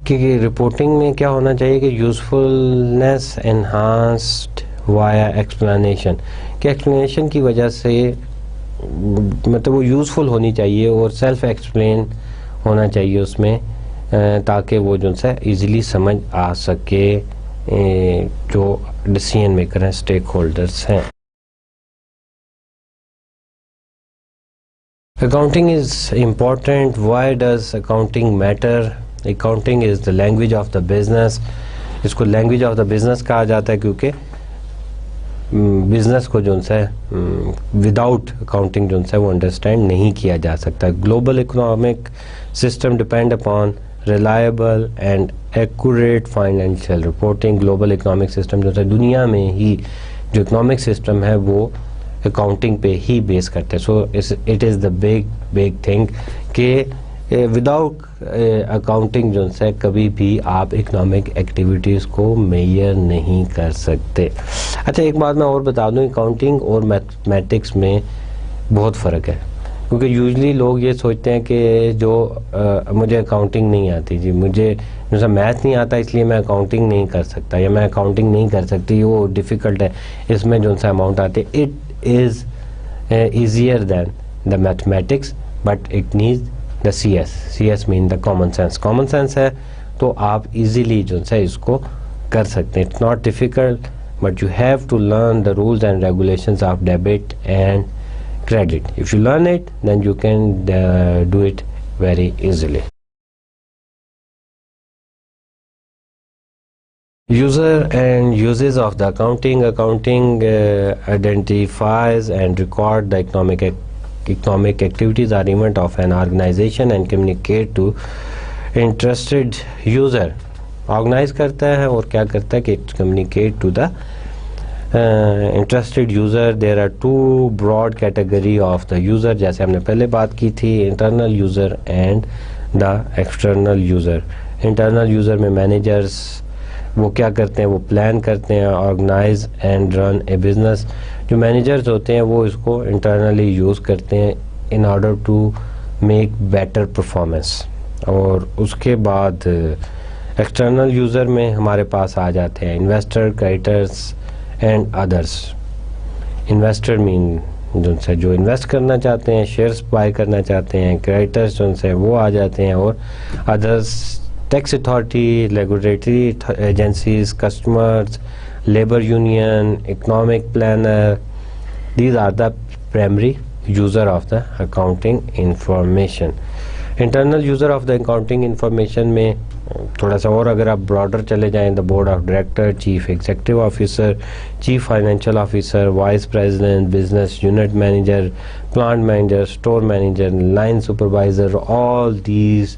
कि रिपोर्टिंग में क्या होना चाहिए कि यूज़फुलनेस एनहांस्ड वाया एक्सप्लेनेशन, कि एक्सप्लेनेशन की वजह से मतलब वो यूज़फुल होनी चाहिए और सेल्फ एक्सप्लेन होना चाहिए उसमें, ताकि वो जो है इजीली समझ आ सके जो डिसीजन मेकर हैं, स्टेक होल्डर्स हैं। Accounting is important. Why does accounting matter? Accounting is the language of the business. इसको language of the business कहा जाता है क्योंकि बिजनेस को जो है विदाउट अकाउंटिंग जो है वो अंडरस्टैंड नहीं किया जा सकता। Global economic system depend upon reliable and accurate financial reporting. Global economic system जो है दुनिया में ही जो इकोनॉमिक सिस्टम है वो अकाउंटिंग पे ही बेस करते हैं। So it is the big thing कि विदाउट अकाउंटिंग जो है कभी भी आप इकोनॉमिक एक्टिविटीज़ को मेजर नहीं कर सकते। अच्छा, एक बात मैं और बता दूं, अकाउंटिंग और मैथमेटिक्स में बहुत फ़र्क है, क्योंकि यूजली लोग ये सोचते हैं कि जो मुझे अकाउंटिंग नहीं आती जी, मुझे जैसा मैथ नहीं आता इसलिए मैं अकाउंटिंग नहीं कर सकता, या मैं अकाउंटिंग नहीं कर सकती, वो डिफ़िकल्ट है, इसमें जो सा अमाउंट आते। It is easier than the mathematics but it needs the CS mean the common sense. Common sense है तो आप इजीली जो है इसको कर सकते हैं। It's not difficult but you have to learn the rules and regulations of debit and credit. If you learn it, then you can do it very easily. User and uses of the accounting. Accounting identifies and record the economic activities or event of an organization and communicate to interested user. Organize करता है और क्या करता है कि communicate to the interested user. There are two broad category of the user, जैसे हमने पहले बात की थी, internal user and the external user. internal user में managers वो क्या करते हैं, वो प्लान करते हैं, organise and run a business. जो मैनेजर्स होते हैं वो इसको इंटरनली यूज़ करते हैं in order to make better performance. और उसके बाद एक्सटर्नल यूज़र में हमारे पास आ जाते हैं investor, creditors and others. Investor mean जो इन्वेस्ट करना चाहते हैं, शेयर्स बाय करना चाहते हैं, क्रेडिटर्स जो से वो आ जाते हैं, और others tax authority, regulatory agencies, customers, labour union, economic planner. These are the primary user of the accounting information. Internal user of the accounting information में थोड़ा सा और अगर आप ब्रॉडर चले जाएं, the board of director, chief executive officer, chief financial officer, vice president, business unit manager, plant manager, store manager, line supervisor, all these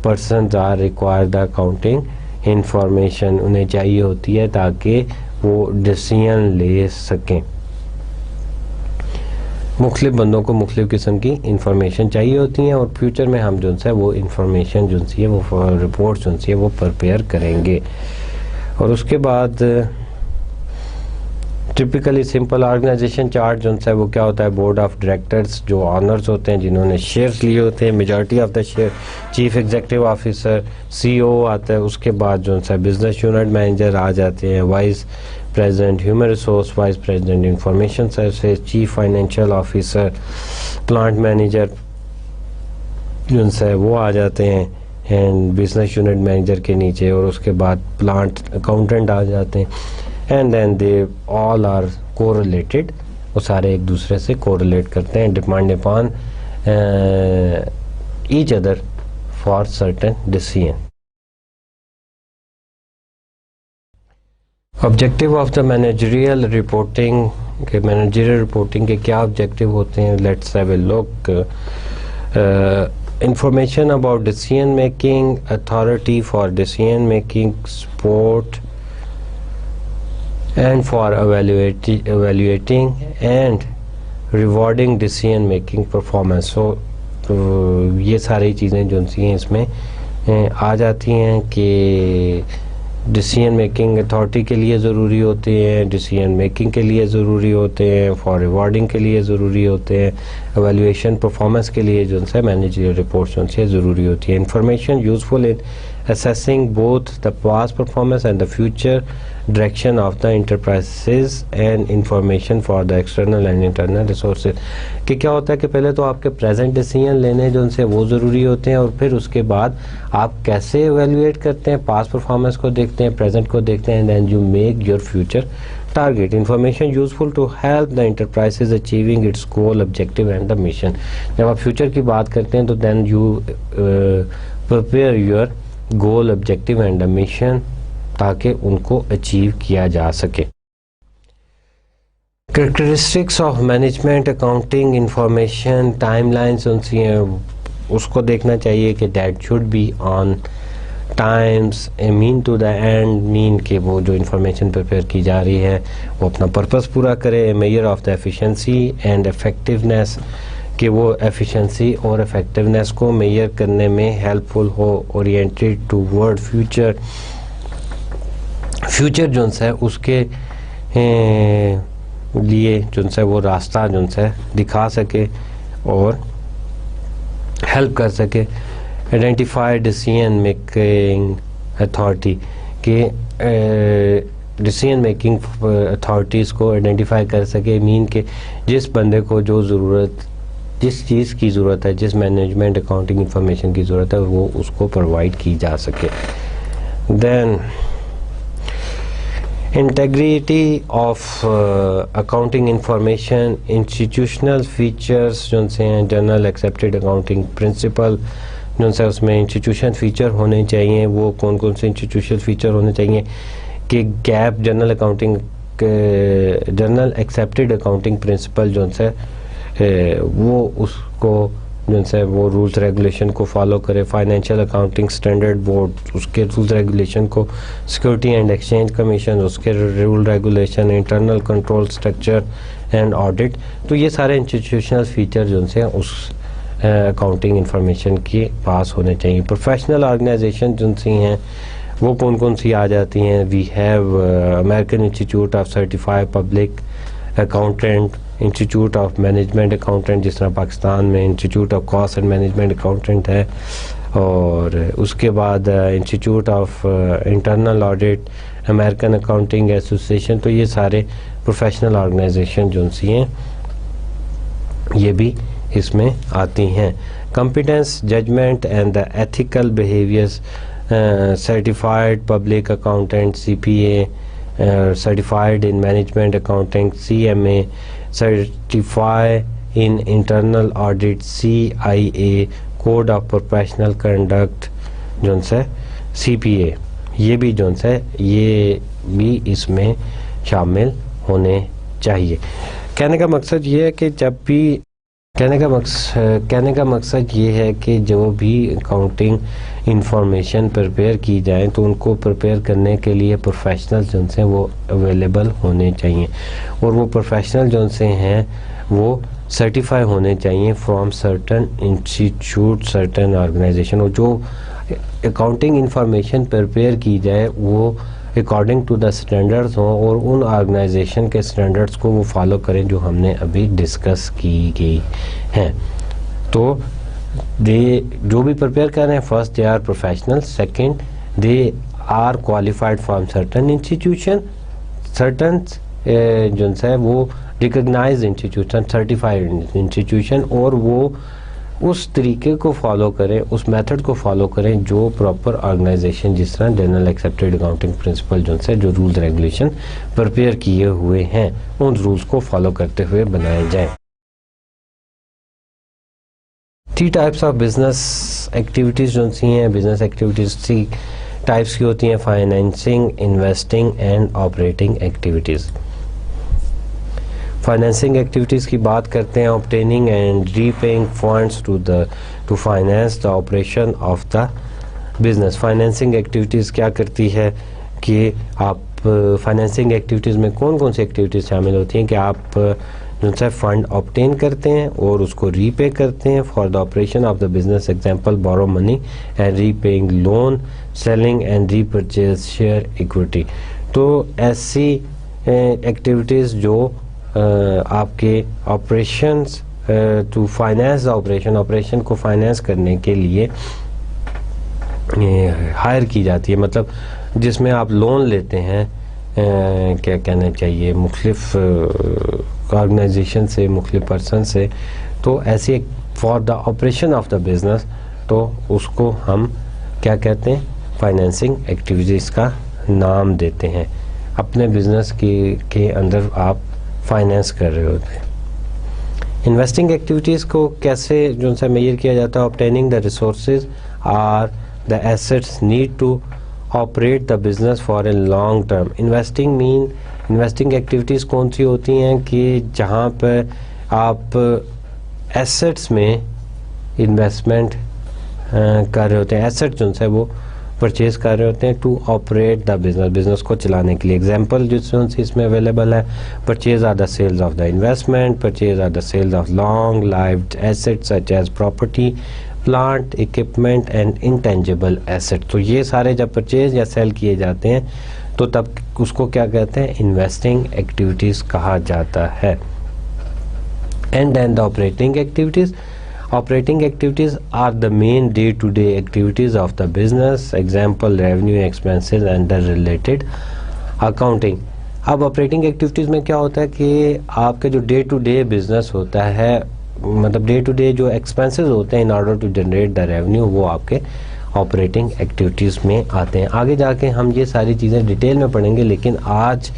persons are require the accounting information. उन्हें चाहिए होती है ताकि वो डिसीजन ले सकें। मुख्तलिफ बंदों को मुख्तलिफ किस्म की इंफॉर्मेशन चाहिए होती हैं, और फ्यूचर में हम जो है वो इंफॉर्मेशन जो है वो रिपोर्ट जो है वो प्रिपेयर करेंगे। और उसके बाद टिपिकली सिंपल ऑर्गेनाइजेशन चार्ट जो है वो क्या होता है, बोर्ड ऑफ डायरेक्टर्स जो ऑनर्स होते हैं जिन्होंने शेयर्स लिए होते हैं, majority of the share, chief executive officer, CEO आता है, उसके बाद जो है बिजनेस यूनिट मैनेजर आ जाते हैं, vice president human resource, vice president information services, chief financial officer, plant manager जो है वो आ जाते हैं एंड बिजनेस यूनिट मैनेजर के नीचे, और उसके बाद प्लांट अकाउंटेंट आ जाते हैं, and then they all are correlated. वो सारे एक दूसरे से कोरिलेट करते हैं, depend upon each other for certain decision. Objective of the managerial reporting के, मैनेजरियल रिपोर्टिंग के क्या ऑब्जेक्टिव होते हैं, let's have a look. Information about decision making, authority for decision making, support and for evaluating and rewarding decision making performance. So ये सारी चीज़ें जो हैं इसमें आ जाती हैं कि डिसीजन मेकिंग अथॉरिटी के लिए ज़रूरी होते हैं, डिसीजन मेकिंग के लिए ज़रूरी होते हैं, फॉर रिवॉर्डिंग के लिए ज़रूरी होते हैं, एवेल्यूएशन परफॉर्मेंस के लिए जो है मैनेजरियल रिपोर्ट्स जो है ज़रूरी होती है। Information useful in assessing both the past performance and the future direction of the enterprises and information for the external and internal resources। कि क्या होता है कि पहले तो आपके प्रेजेंट डिसीजन लेने जो उनसे वो ज़रूरी होते हैं, और फिर उसके बाद आप कैसे एवेलुएट करते हैं, पास्ट परफॉर्मेंस को देखते हैं, प्रेजेंट को देखते हैं, then you make your future target information useful to help the enterprises achieving its goal, objective and the mission। जब आप फ्यूचर की बात करते हैं तो then you prepare your goal, objective and the mission ताकि उनको अचीव किया जा सके। Characteristics of management accounting information timelines उनसी हैं, उसको देखना चाहिए कि that should be on times, mean to the end, mean के वो जो इंफॉर्मेशन प्रिपेयर की जा रही है वो अपना पर्पस पूरा करे। Measure of the efficiency and effectiveness, कि वो एफिशिएंसी और इफेक्टिवनेस को मेजर करने में हेल्पफुल हो। ओरिएंटेड टूवर्ड फ्यूचर, फ्यूचर जो है उसके लिए जो है वो रास्ता जो है दिखा सके और हेल्प कर सके। आइडेंटिफाई डिसीजन मेकिंग अथॉरिटी, के डिसीजन मेकिंग अथॉरिटीज़ को आइडेंटिफाई कर सके, मीन के जिस बंदे को जो ज़रूरत, जिस चीज़ की ज़रूरत है, जिस मैनेजमेंट अकाउंटिंग इंफॉर्मेशन की ज़रूरत है वो उसको प्रोवाइड की जा सके। Then integrity of accounting information, institutional features जो से हैं, जनरल एक्सेप्टेड अकाउंटिंग प्रिंसिपल जो से उसमें इंस्टीट्यूशन फ़ीचर होने चाहिए। वो कौन कौन से इंस्टीट्यूशनल फ़ीचर होने चाहिए कि gap, general accounting, general accepted accounting principle जो से वो उसको जो से वो रूल्स रेगुलेशन को फॉलो करे। फाइनेंशियल अकाउंटिंग स्टैंडर्ड बोर्ड उसके रूल्स रेगुलेशन को, सिक्योरिटी एंड एक्सचेंज कमीशन उसके rule regulation, internal control structure and audit, तो ये सारे इंस्टीट्यूशनल फ़ीचर जो से उस अकाउंटिंग इंफॉर्मेशन के पास होने चाहिए। प्रोफेशनल ऑर्गेनाइजेशन जो सी हैं वो कौन कौन सी आ जाती हैं? We have American institute of certified public accountant, institute of management accountant, जिस तरह पाकिस्तान में institute of cost and management accountant है, और उसके बाद institute of internal audit, American accounting association. तो ये सारे प्रोफेशनल ऑर्गेनाइजेशन जो सी हैं ये भी इसमें आती हैं। Competence, judgement and the ethical behaviours, certified public accountant CPA, certified in management accounting CMA, certify in internal audit CIA, code of professional conduct जो है CPA, ये भी जो है ये भी इसमें शामिल होने चाहिए। कहने का मकसद ये है कि जब भी कहने का मकसद ये है कि जो भी अकाउंटिंग इंफॉर्मेशन प्रिपेयर की जाए तो उनको प्रिपेयर करने के लिए प्रोफेशनल जो से वो अवेलेबल होने चाहिए, और वो प्रोफेशनल जो से हैं वो सर्टिफाई होने चाहिए from certain institute, certain organisation. और जो अकाउंटिंग इंफॉर्मेशन प्रिपेयर की जाए वो अकॉर्डिंग टू द स्टैंडर्ड्स हों और उन ऑर्गेनाइजेशन के स्टैंडर्ड्स को वो फॉलो करें जो हमने अभी डिस्कस की गई हैं। तो दे जो भी प्रिपेयर कर रहे हैं, first they are professional, second they are qualified from certain institution, certain जो है वो रिकग्नाइज इंस्टीट्यूशन, सर्टिफाइड इंस्टीट्यूशन, और वो उस तरीके को फॉलो करें, उस मेथड को फॉलो करें जो प्रॉपर ऑर्गेनाइजेशन, जिस तरह जनरल एक्सेप्टेड अकाउंटिंग प्रिंसिपल जो है, जो रूल्स रेगुलेशन प्रिपेयर किए हुए हैं उन रूल्स को फॉलो करते हुए बनाए जाएं। 3 टाइप्स ऑफ बिजनेस एक्टिविटीज़ जो सी हैं, बिजनेस एक्टिविटीज़ 3 टाइप्स की होती हैं: financing, investing and operating activities. Financing activities की बात करते हैं, obtaining and repaying funds to finance the operation of the business. Financing activities क्या करती है कि आप फाइनेंसिंग एक्टिविटीज़ में कौन कौन सी एक्टिविटीज़ शामिल होती हैं कि आप जो है फंड ऑब्टेन करते हैं और उसको रीपे करते हैं for the operation of the business. Example, borrow money and repaying loan, selling and repurchase share equity. तो ऐसी एक्टिविटीज़ जो आपके ऑपरेशंस टू फाइनेंस ऑपरेशन को फाइनेंस करने के लिए हायर की जाती है, मतलब जिसमें आप लोन लेते हैं, क्या कहना चाहिए, मुख्तलिफ ऑर्गेनाइजेशन से, मुख्तलिफ पर्सन से, तो ऐसी एक for the operation of the business, तो उसको हम क्या कहते हैं, फाइनेंसिंग एक्टिविटीज़ का नाम देते हैं। अपने बिज़नेस के अंदर आप फाइनेंस कर रहे होते हैं। इन्वेस्टिंग एक्टिविटीज़ को कैसे जो सा मेजर किया जाता है, obtaining the resources are the assets need to operate the business for a long term. Investing activities कौन सी होती हैं कि जहाँ पर आप एसेट्स में इन्वेस्टमेंट कर रहे होते हैं, एसेट जो है वो परचेज कर रहे होते हैं टू ऑपरेट द बिज़नेस को चलाने के लिए। एग्जांपल जो इसमें अवेलेबल है, purchase are the sales of the investment, purchase are the sales of long lived assets such as property, plant, equipment and intangible asset. तो ये सारे जब परचेज या सेल किए जाते हैं तो तब उसको क्या कहते हैं, इन्वेस्टिंग एक्टिविटीज़ कहा जाता है। And then the operating activities. Operating activities are the main day-to-day activities of the business. Example, revenue, expenses and the related accounting. अब ऑपरेटिंग एक्टिविटीज़ में क्या होता है कि आपके जो डे टू डे बिजनेस होता है, मतलब डे टू डे जो एक्सपेंसेस होते हैं in order to generate the revenue, वो आपके ऑपरेटिंग एक्टिविटीज़ में आते हैं। आगे जाके हम ये सारी चीज़ें डिटेल में पढ़ेंगे, लेकिन आज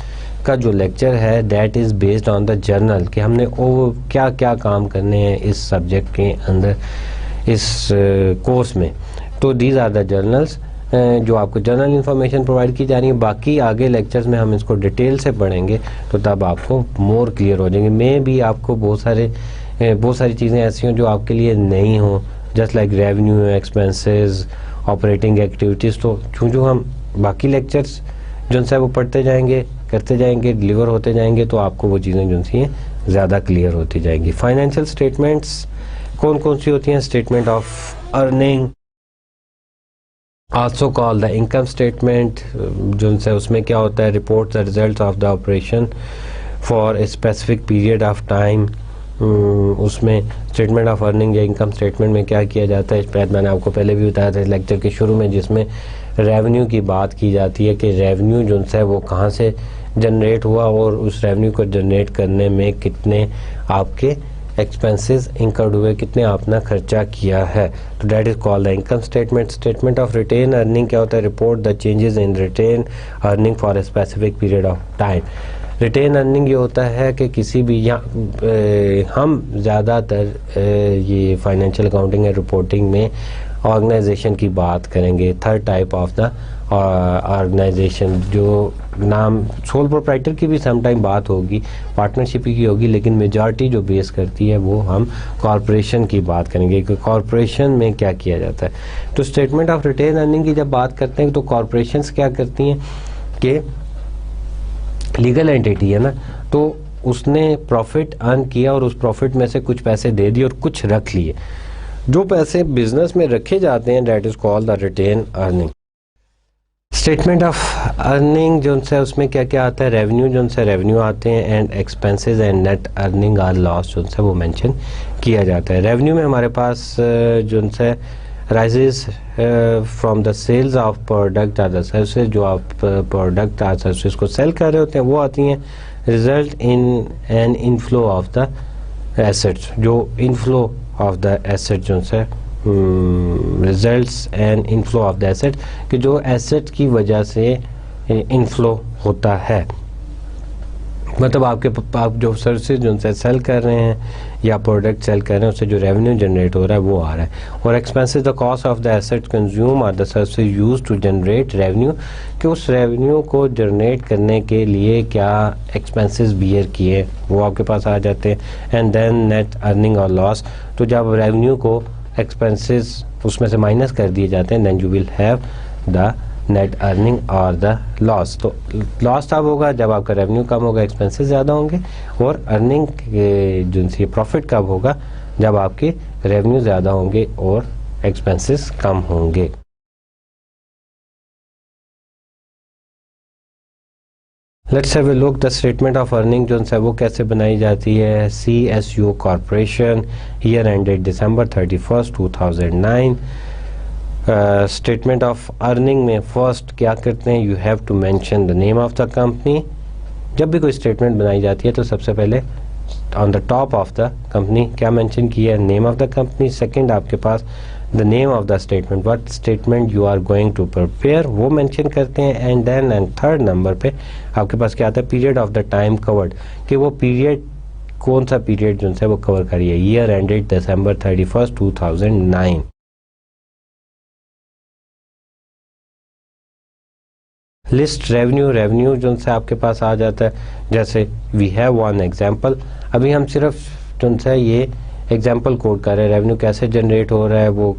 का जो लेक्चर है that is based on the journal कि हमने वो क्या क्या काम करने हैं इस सब्जेक्ट के अंदर, इस कोर्स में। तो दीज आर द जर्नल्स जो आपको जनरल इन्फॉर्मेशन प्रोवाइड की जा रही है। बाकी आगे लेक्चर्स में हम इसको डिटेल से पढ़ेंगे तो तब आपको मोर क्लियर हो जाएंगे। मैं भी आपको बहुत सारी चीज़ें ऐसी हों जो आपके लिए नहीं हों, just like revenue, expenses, operating activities. तो जो हम बाकी लेक्चर्स जो है वो पढ़ते जाएंगे, करते जाएंगे, डिलीवर होते जाएंगे, तो आपको वो चीज़ें जो सी हैं ज़्यादा क्लियर होती जाएंगी। फाइनेंशियल स्टेटमेंट्स कौन कौन सी होती हैं, statement of earning, also call the income statement, जो है उसमें क्या होता है, report the result of the operation for a specific period of time. उसमें स्टेटमेंट ऑफ अर्निंग या इनकम स्टेटमेंट में क्या किया जाता है, इस पर मैंने आपको पहले भी बताया था इस लेक्चर के शुरू में, जिसमें रेवेन्यू की बात की जाती है कि रेवेन्यू जो है वो कहाँ से जनरेट हुआ और उस रेवेन्यू को जनरेट करने में कितने आपके एक्सपेंसेस इंकर्ड हुए, कितने आपने खर्चा किया है। तो that is called the income statement. Statement of retain earning क्या होता है, report the changes in retain earning for a specific period of time. Retain earning ये होता है कि किसी भी हम ज़्यादातर ये फाइनेंशियल अकाउंटिंग एंड रिपोर्टिंग में ऑर्गेनाइजेशन की बात करेंगे। Third type of the organisation, जो नाम सोल प्रोप्राइटर की भी समटाइम बात होगी, पार्टनरशिप की होगी, लेकिन मेजॉरिटी जो बेस करती है वो हम कॉरपोरेशन की बात करेंगे कि कॉरपोरेशन में क्या किया जाता है। तो स्टेटमेंट ऑफ रिटेन अर्निंग की जब बात करते हैं तो कॉरपोरेशंस क्या करती हैं कि लीगल एंटिटी है ना, तो उसने प्रॉफिट अर्न किया और उस प्रॉफिट में से कुछ पैसे दे दिए और कुछ रख लिए। जो पैसे बिजनेस में रखे जाते हैं that is called the retain earning. Statement of earning जो है उसमें क्या क्या आता है, रेवेन्यू जो है रेवेन्यू आते हैं, and expenses and net earning are loss जो है वो मेंशन किया जाता है। रेवेन्यू में हमारे पास जो है rises from the sales of product are the services, जो आप प्रोडक्ट आर सर्विसेज को सेल कर रहे होते हैं वो आती हैं। Result in an inflow of the assets, जो इनफ्लो ऑफ द एसेट जो है results and inflow of the asset, कि जो एसेट की वजह से इनफ्लो होता है, मतलब आप जो सर्विसेज जो है सेल कर रहे हैं या प्रोडक्ट सेल कर रहे हैं उससे जो रेवेन्यू जनरेट हो रहा है वो आ रहा है। और expenses the cost of the asset consume are the services use to generate revenue, कि उस रेवेन्यू को जनरेट करने के लिए क्या एक्सपेंसेस बियर किए वो आपके पास आ जाते हैं। एंड देन नेट अर्निंग और लॉस, तो जब रेवेन्यू को एक्सपेंसेस उसमें से माइनस कर दिए जाते हैं then you will have the net earning और द लॉस। तो लॉस तब होगा जब आपका रेवेन्यू कम होगा, एक्सपेंसेस ज़्यादा होंगे, और अर्निंग जो सी प्रॉफिट कब होगा जब आपके रेवेन्यू ज़्यादा होंगे और एक्सपेंसेस कम होंगे। Let's have a look the statement of earning जो है वो कैसे बनाई जाती है। CSU corporation, year ended December 31, 2009। Statement of earning में फर्स्ट क्या करते हैं, you have to mention the name of the company. जब भी कोई स्टेटमेंट बनाई जाती है तो सबसे पहले on the top of the company क्या मेंशन किया है, name of the company. Second आपके पास the name of the statement, what statement you are going to prepare, वो मेंशन करते हैं। And then and third number पे आपके पास क्या आता है, period of the time covered, कि वो पीरियड कौन सा पीरियड जो है वो कवर करिए, year ended December 31st 2009। List revenue जो से आपके पास आ जाता है, जैसे वी हैव वन एग्जांपल। अभी हम सिर्फ जो है ये एग्जांपल कोड कर रहे हैं, रेवेन्यू कैसे जनरेट हो रहा है, वो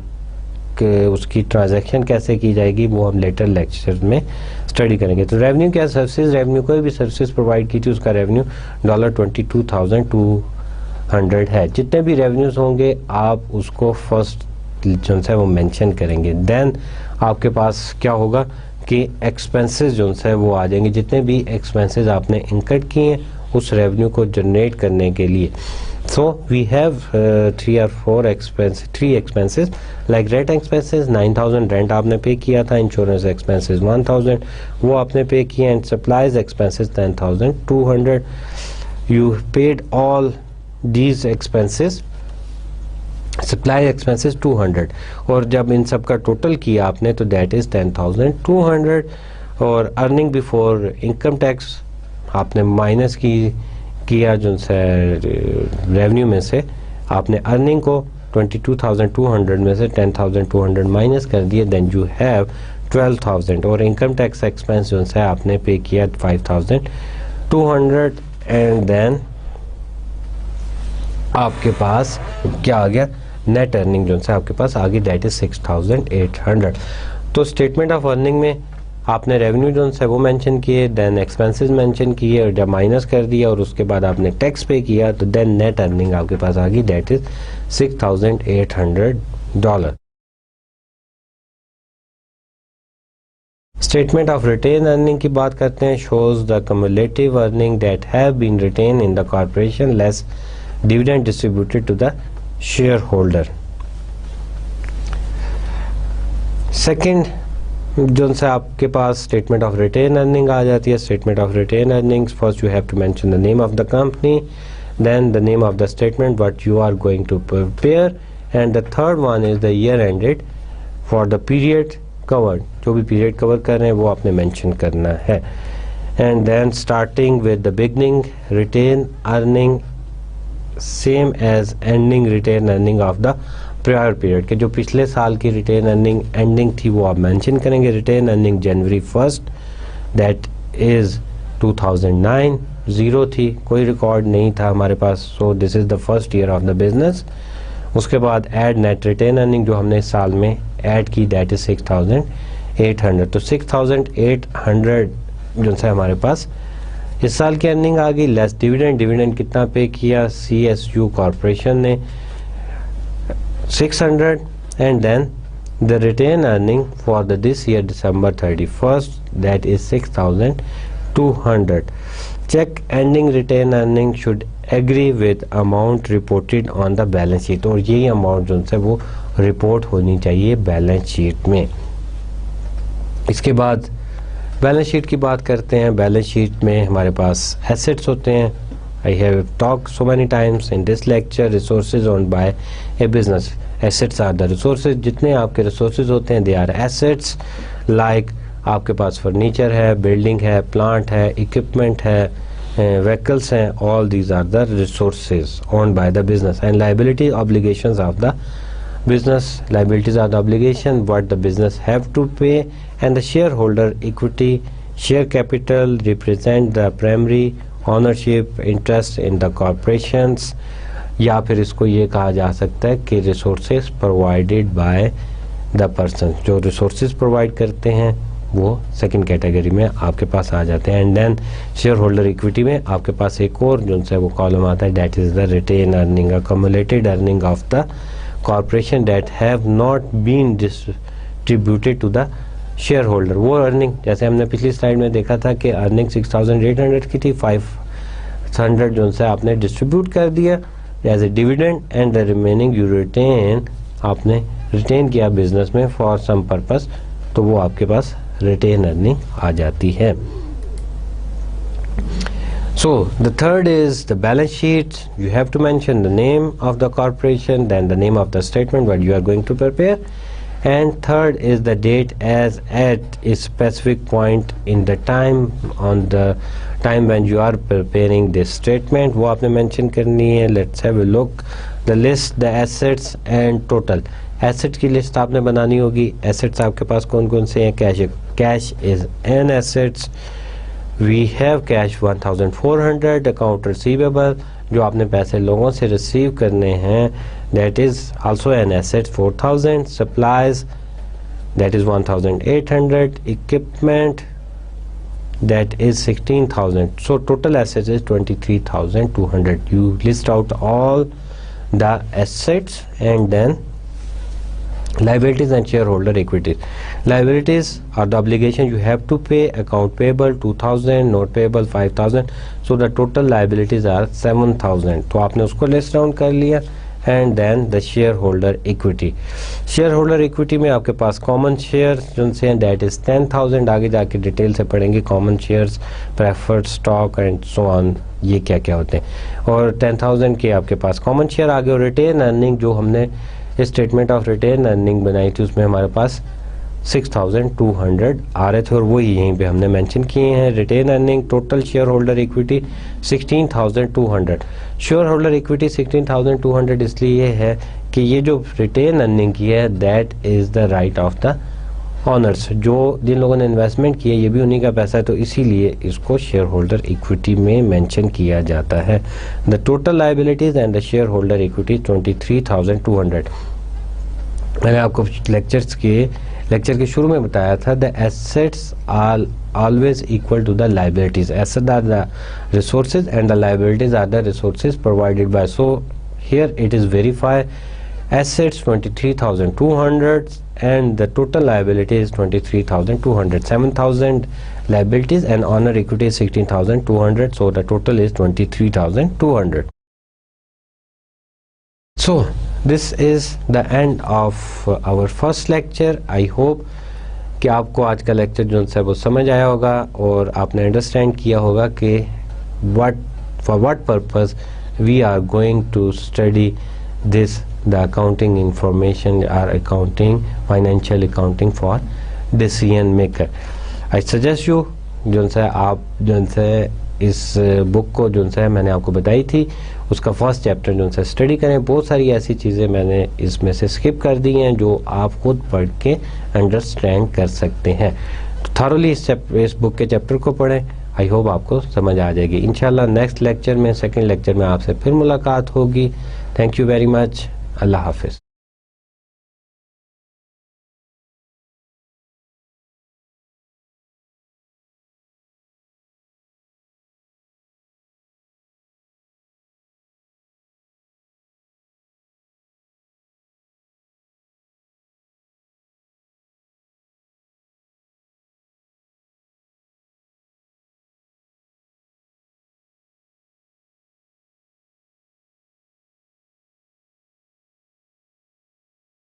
उसकी ट्रांजैक्शन कैसे की जाएगी, वो हम लेटर लेक्चर में स्टडी करेंगे। तो रेवेन्यू क्या, सर्विसेज रेवेन्यू, कोई भी सर्विसेज प्रोवाइड की थी उसका रेवेन्यू $22,200 है। जितने भी रेवेन्यूज होंगे आप उसको फर्स्ट जो है वो मेंशन करेंगे। देन आपके पास क्या होगा कि एक्सपेंसेस जो है वो आ जाएंगे, जितने भी एक्सपेंसेस आपने इंकर्ड किए हैं उस रेवेन्यू को जनरेट करने के लिए। So we have 3 or 4 expenses like rent expenses 9,000 rent आपने पे किया था, इंश्योरेंस एक्सपेंसेस 1,000 वो आपने पे किया, and supplies expenses 10,200। You paid all these expenses, supply expenses 200, और जब इन सब का टोटल किया आपने तो दैट इज 10,200। और अर्निंग बिफोर इनकम टैक्स आपने माइनस किया जो है रेवेन्यू में से, आपने अर्निंग को 22,200 में से 10,200 माइनस कर दिए, देन यू हैव 12,000। और इनकम टैक्स एक्सपेंस जो है आपने पे किया 5,200, एंड देन आपके पास क्या आ गया, नेट अर्निंग जो है आपके पास आ गई, दैट इज 6,800। तो स्टेटमेंट ऑफ अर्निंग में आपने रेवेन्यू जो है वो मेंशन किए, देन एक्सपेंसेस मेंशन किए, और जब माइनस कर दिया और उसके बाद आपने टैक्स पे किया तो देन नेट अर्निंग आपके पास आ गई, that is $6,800। Statement of retain earning की बात करते हैं, shows the cumulative earning that have been retain in the corporation less dividend distributed to the shareholder. Second जो से आपके पास स्टेटमेंट ऑफ रिटेन अर्निंग आ जाती है। Statement of retain earnings, first you have to mention the name of the company, then the name of the statement what you are going to prepare, and the third one is the year ended for the period covered, जो भी पीरियड कवर कर रहे हैं वो आपने मेंशन करना है। And then starting with the beginning retain earning same as ending retain earning of the prior period, के जो पिछले साल की रिटेन अर्निंग एंडिंग थी वो आप मेंशन करेंगे। Retain earning January 1st that is 2009, zero थी, कोई रिकॉर्ड नहीं था हमारे पास, so this is the first year of the business. उसके बाद ऐड नेट रिटेन अर्निंग जो हमने इस साल में ऐड की, दैट इज 6,800। तो 6,800 जो है हमारे पास इस साल की अर्निंग आ गई, लेस डिविडेंड। डिविडेंड कितना पे किया, CSU कॉर्पोरेशन ने 600, and then the retained earning for this year December 31st that is 6,200. Check ending retained earning should agree with amount reported on the balance sheet, और यही अमाउंट जो है वो रिपोर्ट होनी चाहिए बैलेंस शीट में। इसके बाद बैलेंस शीट की बात करते हैं। बैलेंस शीट में हमारे पास एसेट्स होते हैं। I have talked so many times in this lecture, resources owned by a business. Assets are the resources, जितने आपके resources होते हैं they are assets, like आपके पास फर्नीचर है, बिल्डिंग है, प्लांट है, इक्विपमेंट है, vehicles हैं, all these are the resources owned by the business. And liability obligations of the business, liabilities are the obligation what the business have to pay, and the shareholder equity, share capital represent the primary ownership interest in the corporations, या फिर इसको ये कहा जा सकता है कि resources provided by the person, जो रिसोर्सेज प्रोवाइड करते हैं वो सेकंड कैटेगरी में आपके पास आ जाते हैं। And then shareholder equity में आपके पास एक और जो है वो कॉलम आता है, that is the retain earning, accumulated earning of the corporation that have not been distributed to the shareholder. वो अर्निंग, जैसे हमने पिछली स्लाइड में देखा था कि अर्निंग 6,800 की थी, 500 जो है आपने डिस्ट्रीब्यूट कर दिया as a dividend, and the remaining you retain आपने रिटेन किया बिजनेस में फॉर सम पर्पस, तो वो आपके पास रिटेन अर्निंग आ जाती है। So the third is the balance sheet. You have to mention the name of the corporation, then the name of the statement what you are going to prepare, and third is the date as at a specific point in the time, on the time when you are preparing this statement, वो आपने mention करनी है। Let's have a look. The list the assets and total. Assets की list आपने बनानी होगी। Assets आपके पास कौन कौन से हैं? Cash is an assets. We have cash 1400, account receivable जो आपने पैसे लोगों से रिसीव करने हैं, that is also an asset 4000, supplies that is 1800, equipment that is 16000, so total assets is 23200. You list out all the assets and then liabilities and shareholder equity. Liabilities are the obligation you have to pay, account payable 2000, note payable 5000, so the total liabilities are 7000, तो आपने उसको लिस्ट डाउन कर लिया। And then the shareholder equity. Shareholder equity में आपके पास कॉमन शेयर जिनसे हैं दैट इज 10,000, आगे जाके डिटेल से पढ़ेंगे common shares, preferred stock and so on, ये क्या क्या होते हैं। और 10,000 के आपके पास कॉमन शेयर आ गए। और रिटेन अर्निंग जो हमने स्टेटमेंट ऑफ रिटेन अर्निंग बनाई थी उसमें हमारे पास 6,200 आ रहे थे और वही यहीं पे हमने मेंशन किए हैं। Retain earning total shareholder equity 16,200। Shareholder equity 16,200 इसलिए है कि ये जो रिटेन अर्निंग की है that is the right of the honours, जो जिन लोगों ने इन्वेस्टमेंट किया ये भी उन्हीं का पैसा है, तो इसीलिए इसको शेयर होल्डर इक्विटी में मेंशन किया जाता है। The total liabilities and the shareholder equity 23,200। मैंने आपको लेक्चर के शुरू में बताया था the assets are always equal to the liabilities. Asset are the resources and the liabilities are the resources provided by, so here it is verify assets 23,200 and the total liability is 23,200. 7,000 liabilities and honor equity is 16,200, so the total is 23,200. So this is the end of our first lecture. I hope कि आपको आज का लेक्चर जो है वो समझ आया होगा और आपने अंडरस्टैंड किया होगा कि for what purpose we are going to study this, the accounting information or accounting, financial accounting for decision maker. I suggest you जो है आप जो है इस बुक को जो है मैंने आपको बताई थी उसका फर्स्ट चैप्टर जो है स्टडी करें। बहुत सारी ऐसी चीज़ें मैंने इसमें से स्किप कर दी हैं जो आप खुद पढ़ के अंडरस्टैंड कर सकते हैं। तो थॉरली इस बुक के चैप्टर को पढ़ें, आई होप आपको समझ आ जाएगी। इंशाल्लाह नेक्स्ट लेक्चर में, सेकंड लेक्चर में आपसे फिर मुलाकात होगी। Thank you very much. अल्लाह हाफिज़।